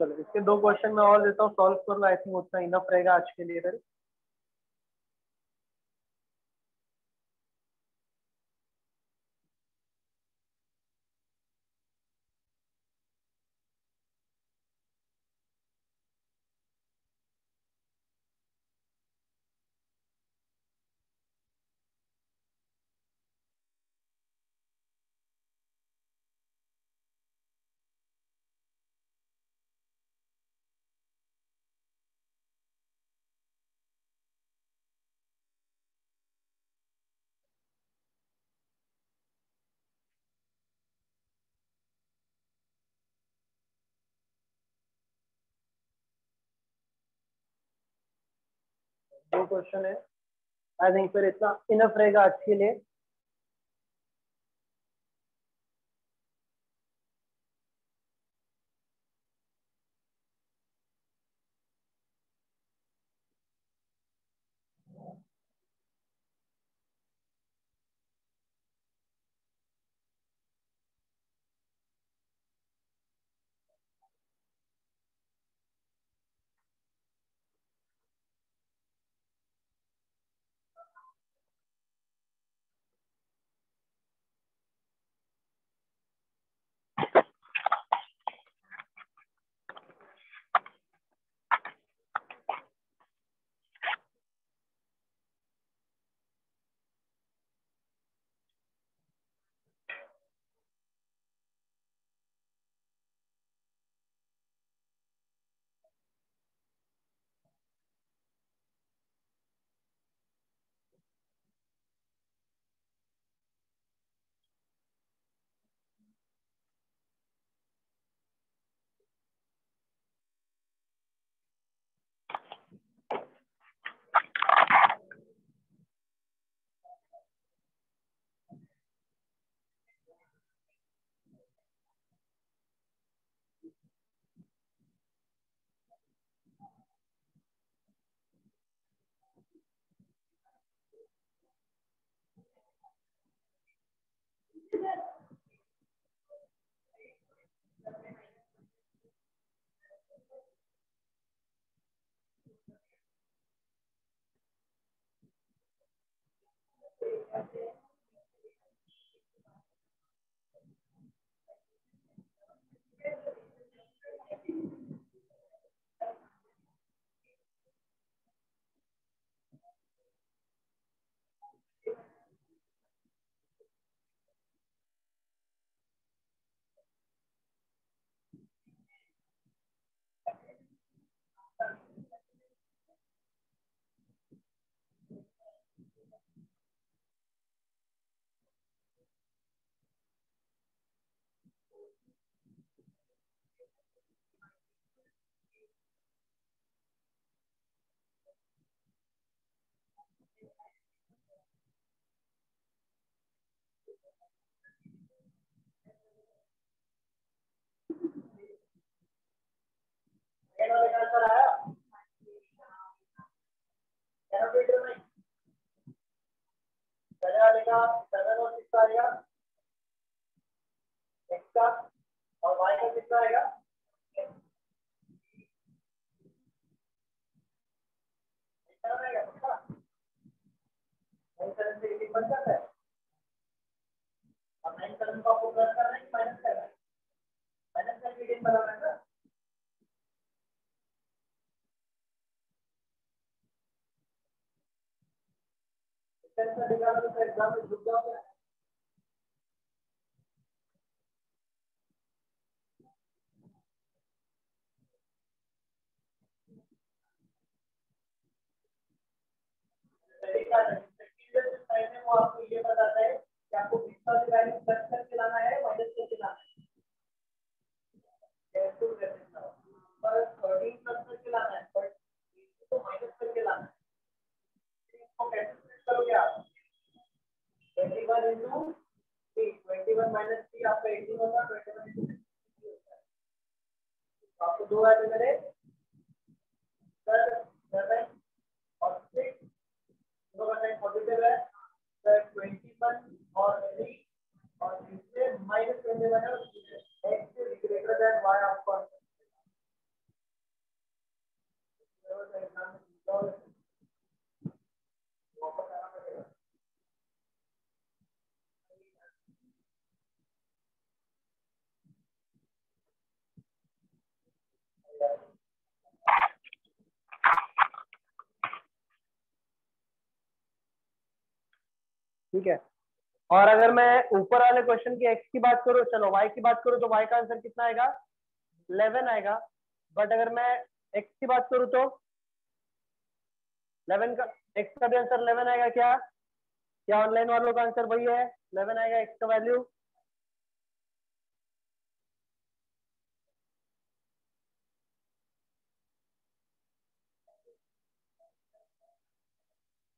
चलो इसके 2 क्वेश्चन मैं और देता हूँ, सॉल्व कर लो। आई थिंक उतना इनफ रहेगा आज के लिए फिर। दो क्वेश्चन है, आई थिंक फिर इतना इनफ रहेगा आज के लिए। और y का कितना आएगा? बन जाता है। अब 9 को आपको प्लस करना है कि माइनस करना है? माइनस करके गेन बनाना है ना। इसका निकालो तो एग्जाम में झुक जाओगे। वो आपको ये बताता है कि आपको कितना वैल्यू प्लस करके लाना है, माइनस करके लाना है। पर 13 प्लस करके लाना है, पर तो माइनस करके लाना है। इसको कैसे स्प्लिट करोगे आप? 21 into 3, 21 minus 3 आपका 18 होगा, 21 into 3 होता है। तो आपको दो वैल्यू मिले, 7 और 6, दो का टाइम 47 है, तो 21 और 3 और इससे -21 है, x ग्रेटर देन y आपको ठीक है। और अगर मैं ऊपर वाले क्वेश्चन की x की बात करूँ, चलो y की बात करूँ, तो y का आंसर कितना आएगा? 11 आएगा। बट अगर मैं x की बात करूँ तो 11 का, x का भी आंसर 11 आएगा क्या? क्या ऑनलाइन वालों का आंसर वही है? 11 आएगा x का वैल्यू।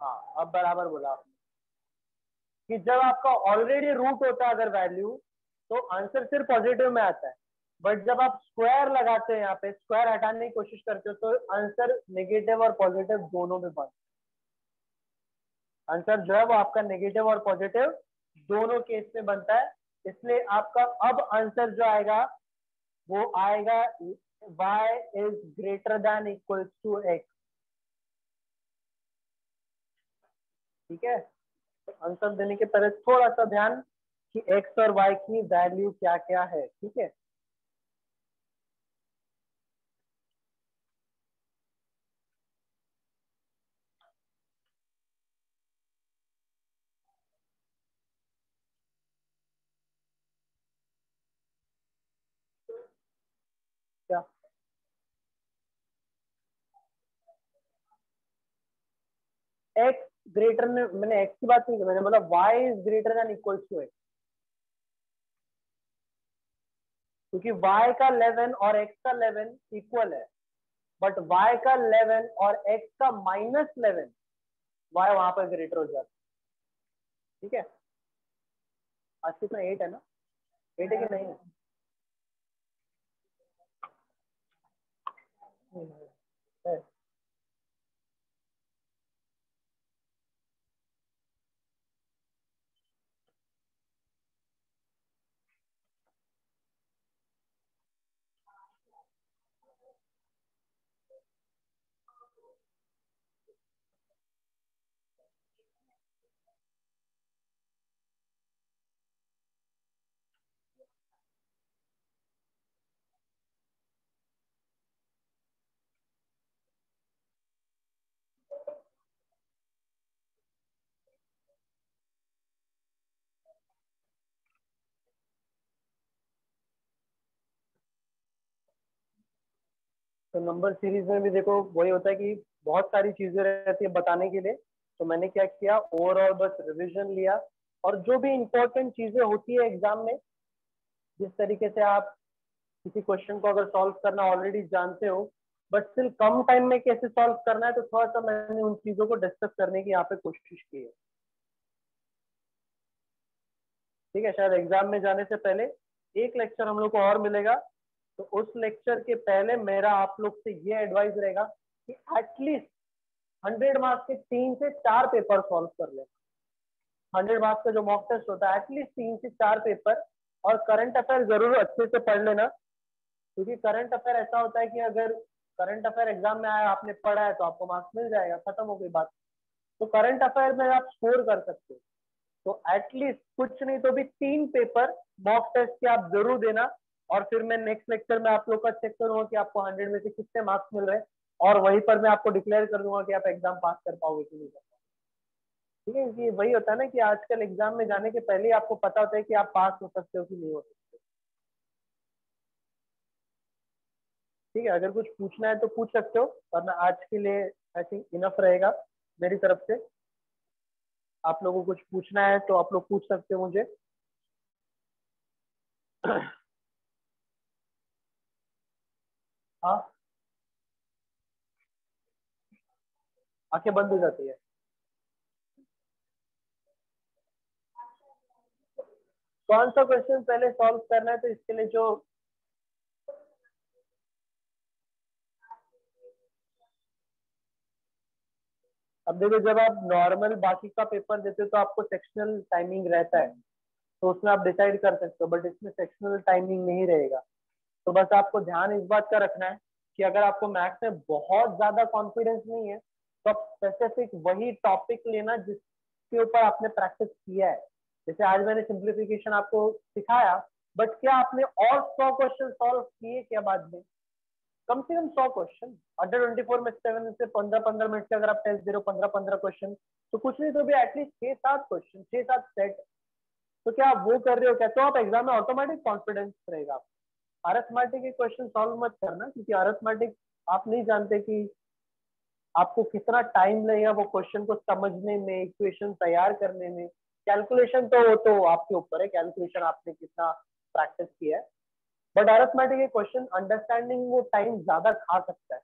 हाँ, अब बराबर बोला आपने कि जब आपका ऑलरेडी रूट होता है अगर वैल्यू, तो आंसर सिर्फ पॉजिटिव में आता है। बट जब आप स्क्वायर लगाते हैं, यहाँ पे स्क्वायर हटाने की कोशिश करते हो, तो आंसर नेगेटिव और पॉजिटिव दोनों में बनता है। आंसर जो है वो आपका नेगेटिव और पॉजिटिव दोनों केस में बनता है। इसलिए आपका अब आंसर जो आएगा वो आएगा y is greater than equal to x। ठीक है, तो आंसर देने के पहले थोड़ा सा ध्यान कि x और y की वैल्यू क्या क्या है। ठीक है, क्या x ग्रेटर में, मैंने x की बात नहीं की, मैंने बोला y is greater than equal to x। क्योंकि y का 11 और x का 11 इक्वल है, बट y का 11 और x का -11, y वहां पर ग्रेटर हो जाता है। ठीक है, आज कितना 8 है ना? 8 है कि नहीं है? तो नंबर सीरीज में भी देखो वही होता है कि बहुत सारी चीजें रहती है बताने के लिए। तो मैंने क्या किया, ओवरऑल बस रिवीजन लिया, और जो भी इंपॉर्टेंट चीजें होती है एग्जाम में, जिस तरीके से आप किसी क्वेश्चन को अगर सॉल्व करना ऑलरेडी जानते हो, बट स्टिल कम टाइम में कैसे सॉल्व करना है, तो थोड़ा सा मैंने उन चीजों को डिस्कस करने की यहाँ पे कोशिश की है। ठीक है, शायद एग्जाम में जाने से पहले एक लेक्चर हम लोग को और मिलेगा, तो उस लेक्चर के पहले मेरा आप लोग से ये एडवाइस रहेगा कि एटलीस्ट 100 मार्क्स के 3 से 4 पेपर सॉल्व कर ले। 100 मार्क्स का जो मॉक टेस्ट होता है, एटलीस्ट 3 से 4 पेपर। और करंट अफेयर जरूर अच्छे से पढ़ लेना, क्योंकि करंट अफेयर ऐसा होता है कि अगर करंट अफेयर एग्जाम में आया, आपने पढ़ा है, तो आपको मार्क्स मिल जाएगा, खत्म हो गई बात। तो करंट अफेयर में आप स्कोर कर सकते हो। तो एटलीस्ट कुछ नहीं तो भी 3 पेपर मॉक टेस्ट के आप जरूर देना। और फिर मैं नेक्स्ट लेक्चर में आप लोग का चेक करूंगा कि आपको 100 में से कितने मार्क्स मिल रहे हैं, और वहीं पर मैं आपको डिक्लेयर कर दूंगा कि आप एग्जाम पास कर पाओगे कि नहीं कर पाओगे। ठीक है, कि वही होता है ना कि आजकल एग्जाम में जाने के पहले ही आपको पता होता है कि आप पास हो सकते हो कि नहीं हो सकते। ठीक है, अगर कुछ पूछना है तो पूछ सकते हो, वरना आज के लिए आई थिंक इनफ रहेगा मेरी तरफ से। आप लोगों को कुछ पूछना है तो आप लोग पूछ सकते हो मुझे। हाँ, आंखें बंद हो जाती है। कौन सा क्वेश्चन पहले सॉल्व करना है, तो इसके लिए जो, अब देखो जब आप नॉर्मल बाकी का पेपर देते हो तो आपको सेक्शनल टाइमिंग रहता है, तो उसमें आप डिसाइड कर सकते हो, बट इसमें सेक्शनल टाइमिंग नहीं रहेगा। तो बस आपको ध्यान इस बात का रखना है कि अगर आपको मैथ्स में बहुत ज्यादा कॉन्फिडेंस नहीं है, तो आप स्पेसिफिक वही टॉपिक लेना जिसके ऊपर आपने प्रैक्टिस किया है। जैसे आज मैंने सिंप्लीफिकेशन आपको सिखाया, बट क्या आपने और 100 क्वेश्चन सॉल्व किए क्या बाद में? कम से कम 100 क्वेश्चन। अंडर 24 में 7 से 15-15 मिनट के अगर आप टेस्ट दे रहे हो, 15-15 क्वेश्चन, तो कुछ नहीं तो भी एटलीस्ट 6-7 क्वेश्चन, 6-7 सेट। तो क्या आप वो कर रहे हो क्या? तो आप एग्जाम में ऑटोमेटिक कॉन्फिडेंस रहेगा आपको। अरिथमेटिक के क्वेश्चन सॉल्व मत करना, क्योंकि अरिथमेटिक आप नहीं जानते कि आपको कितना टाइम लगेगा वो क्वेश्चन को समझने में, इक्वेशन तैयार करने में। कैलकुलेशन तो वो तो आपके ऊपर है, कैलकुलेशन आपने कितना प्रैक्टिस किया है। बट अरिथमेटिक के क्वेश्चन अंडरस्टैंडिंग वो टाइम ज्यादा खा सकता है।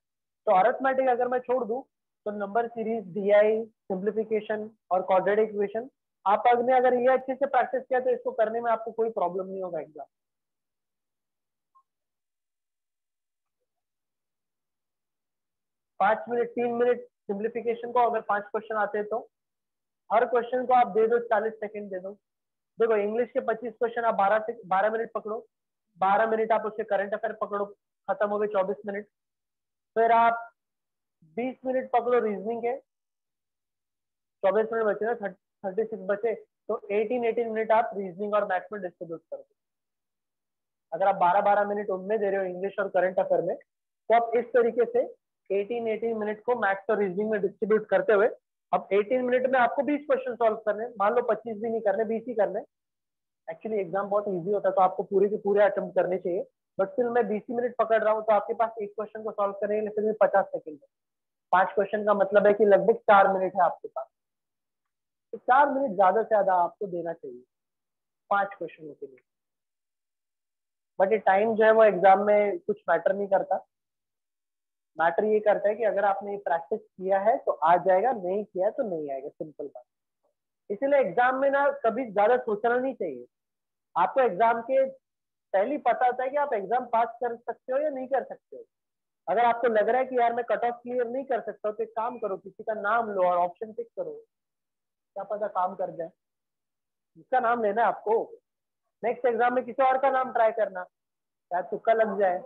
तो अरिथमेटिक अगर मैं छोड़ दूं तो नंबर सीरीज, डीआई, सिंप्लीफिकेशन और क्वाड्रेटिक इक्वेशन, आपने अगर ये अच्छे से प्रैक्टिस किया तो इसको करने में आपको कोई प्रॉब्लम नहीं होगा एग्जाम। 5 मिनट, 3 मिनट सिंप्लीफिकेशन को अगर 5 क्वेश्चन आते हैं तो हर क्वेश्चन को आप दे दो 40 सेकंड दे दो। देखो इंग्लिश के 25 क्वेश्चन आप 12 मिनट पकड़ो, 12 मिनट आप उसके करंट अफेयर पकड़ो, खत्म हो गए 24 मिनट। फिर आप 20 मिनट पकड़ो रीजनिंग के, 24 मिनट बचे ना, 36 बचे, तो 18 मिनट आप रीजनिंग और मैथ्स में डिस्ट्रीब्यूट कर दो। अगर आप 12 मिनट उनमें दे रहे हो इंग्लिश और करंट अफेयर में, तो आप इस तरीके से 18 मिनट को मैथ्स और रीजनिंग में डिस्ट्रीब्यूट करते हुए अब 18 मिनट में आपको 20 क्वेश्चन सॉल्व करने, मान लो 25 भी नहीं करने, 20 ही करने। एक्चुअली एग्जाम बहुत इजी होता है तो आपको पूरे के पूरे अटेम्प्ट करने चाहिए, बट स्टिल मैं 20 मिनट पकड़ रहा हूँ तो आपके पास एक क्वेश्चन को सॉल्व करने के लिए फिर भी 50 सेकंड है। 5 क्वेश्चन का मतलब है कि लगभग 4 मिनट है आपके पास। तो 4 मिनट ज्यादा से ज्यादा आपको देना चाहिए 5 क्वेश्चनों के लिए। बट ये टाइम जो है वो एग्जाम में कुछ मैटर नहीं करता। मैटर ये करता है कि अगर आपने ये प्रैक्टिस किया है तो आ जाएगा, नहीं किया है तो नहीं आएगा, सिंपल बात। इसीलिए एग्जाम में ना कभी ज्यादा सोचना नहीं चाहिए। आपको एग्जाम के पहले ही पता होता है कि आप एग्जाम पास कर सकते हो या नहीं कर सकते हो। अगर आपको लग रहा है कि यार मैं कट ऑफ क्लियर नहीं कर सकता तो एक काम करो, किसी का नाम लो और ऑप्शन टिक करो, क्या पता काम कर जाए। जिसका नाम लेना है आपको, नेक्स्ट एग्जाम में किसी और का नाम ट्राई करना, शायद तुक्का लग जाए।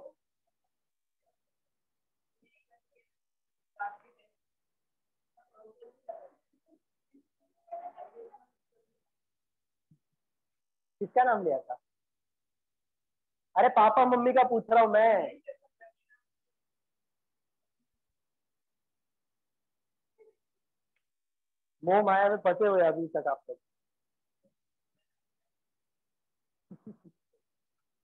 किसका नाम लिया था? अरे पापा मम्मी का पूछ रहा हूँ मैं। मोह माया में फंसे हुए अभी तक आप लोग।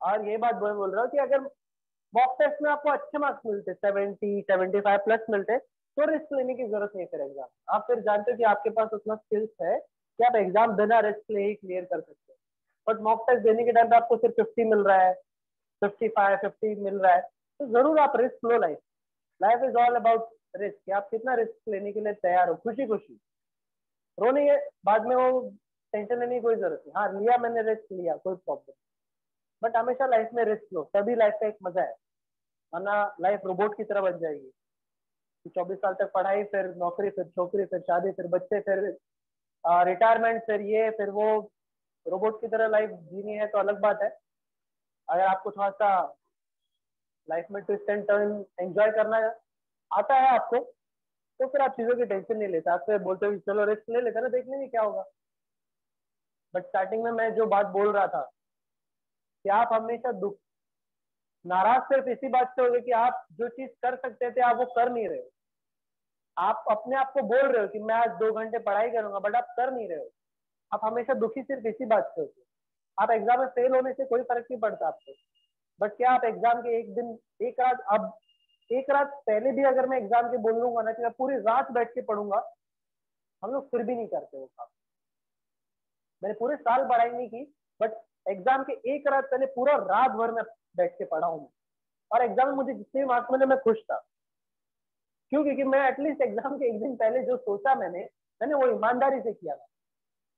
और ये बात बोल रहा हूँ कि अगर मॉक टेस्ट में आपको अच्छे मार्क्स मिलते, 70-75 प्लस मिलते, तो रिस्क लेने की जरूरत नहीं फिर एग्जाम। आप फिर जानते हो कि आपके पास उतना स्किल्स है कि आप एग्जाम बिना रिस्क ले ही क्लियर कर सकते हो। बट मॉक टेस्ट देने के टाइम पे आपको सिर्फ 50 मिल रहा है, 55-50 मिल रहा है, तो जरूर आप risk low. Life life is all about risk. आप कितना रिस्क लेने के लिए तैयार हो, खुशी खुशी। रोने के बाद में वो टेंशन लेने की कोई जरूरत नहीं। हाँ लिया मैंने रिस्क लिया, कोई प्रॉब्लम, बट हमेशा लाइफ में रिस्क लो, तभी लाइफ का एक मजा है। वरना लाइफ रोबोट की तरह बन जाएगी। 24 साल तक पढ़ाई, फिर नौकरी, फिर छोकरी, फिर शादी, फिर बच्चे, फिर रिटायरमेंट, फिर ये फिर वो। रोबोट की तरह लाइफ जीनी है तो अलग बात है। अगर आपको थोड़ा सा लाइफ में ट्विस्ट एंड टर्न एंजॉय करना आता है आपको, तो फिर आप चीजों की टेंशन नहीं लेते। आप फिर बोलते हो चलो रिस्क ले लेते ना, देख लेंगे क्या होगा। बट स्टार्टिंग में मैं जो बात बोल रहा था कि आप हमेशा दुख, नाराज सिर्फ इसी बात से हो गए कि आप जो चीज कर सकते थे आप वो कर नहीं रहे हो। आप अपने आप को बोल रहे हो कि मैं आज 2 घंटे पढ़ाई करूंगा, बट आप कर नहीं रहे हो। आप हमेशा दुखी सिर्फ इसी बात से होते हो। आप एग्जाम में फेल होने से कोई फर्क नहीं पड़ता आपको, बट क्या आप एग्जाम के एक दिन, एक रात, अब एक रात पहले भी अगर मैं एग्जाम के बोल लूंगा ना कि मैं पूरी रात बैठ के पढ़ूंगा, हम लोग फिर भी नहीं करते वो काम। मैंने पूरे साल पढ़ाई नहीं की, बट एग्जाम के एक रात पहले पूरा रात भर में बैठ के पढ़ा हूँ। और एग्जाम में मुझे जितने मार्क्स मिले मैं खुश था। क्यों? क्योंकि मैं एटलीस्ट एग्जाम के एक दिन पहले जो सोचा मैंने वो ईमानदारी से किया था।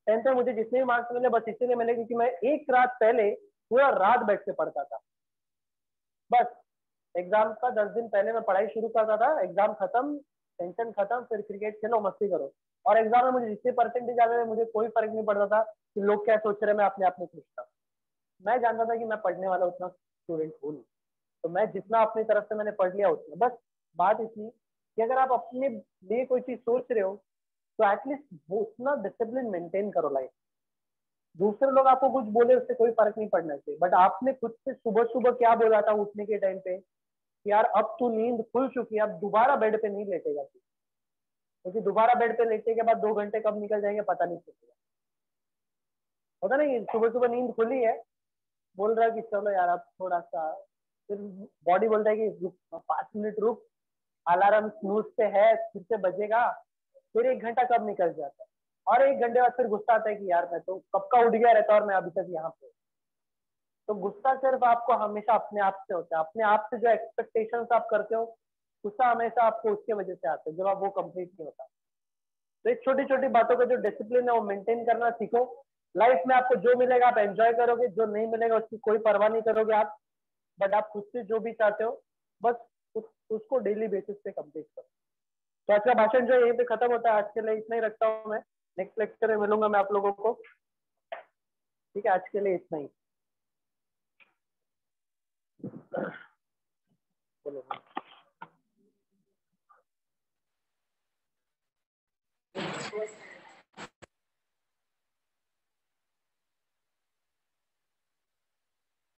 10th में मुझे जितने भी मार्क्स मिले बस इसीलिए मिले क्योंकि मैं एक रात पहले पूरा रात बैठ के पढ़ता था। बस एग्जाम का 10 दिन पहले मैं पढ़ाई शुरू करता था, एग्जाम खत्म, टेंशन खत्म, फिर क्रिकेट खेलो, मस्ती करो। और एग्जाम में मुझे जितने परसेंटेज आ गए मुझे कोई फर्क नहीं पड़ता था कि लोग क्या सोच रहे हैं, मैं अपने आप में खुश था। मैं जानता था कि मैं पढ़ने वाला उतना स्टूडेंट हूँ नहीं, तो मैं जितना अपनी तरफ से मैंने पढ़ लिया उतना। बस बात इतनी कि अगर आप अपने लिए कोई चीज सोच रहे हो तो एटलीस्ट वो उतना डिसिप्लिन मेंटेन करो लाइफ। दूसरे लोग आपको कुछ बोले उससे कोई फर्क नहीं पड़ना चाहिए, बट आपने खुद से सुबह सुबह क्या बोला था उठने के टाइम पे, कि यार अब तू नींद खुल चुकी है, अब दोबारा बेड पे नहीं लेटेगा तू, क्योंकि दोबारा बेड पे लेटने के बाद 2 घंटे कब निकल जाएंगे पता नहीं चलेगा। होता नहीं, सुबह सुबह नींद खुली है, बोल रहा है कि चलो यार अब थोड़ा सा, फिर बॉडी बोलता है कि रुक 5 मिनट रुक, अलार्म स्नूज पे है, फिर से बजेगा, फिर 1 घंटा कब निकल जाता है, और 1 घंटे बाद फिर गुस्सा आता है कि यार मैं तो कब का उठ गया रहता और मैं अभी तक यहाँ पे। तो गुस्सा सिर्फ आपको हमेशा अपने आप से होता है, अपने आप से जो एक्सपेक्टेशंस आप करते हो, गुस्सा हमेशा आपको उसके वजह से आता है जब आप वो कंप्लीट नहीं होता। तो एक छोटी छोटी बातों का जो डिसिप्लिन है वो मेंटेन करना सीखो। लाइफ में आपको जो मिलेगा आप एंजॉय करोगे, जो नहीं मिलेगा उसकी कोई परवाह नहीं करोगे आप, बट आप खुद से जो भी चाहते हो बस उसको डेली बेसिस पे कंप्लीट करो। तो आज का भाषण जो है यहीं पे खत्म होता है, आज के लिए इतना ही रखता हूँ मैं, नेक्स्ट लेक्चर में मिलूंगा मैं आप लोगों को। ठीक है, आज के लिए इतना ही। बोलो।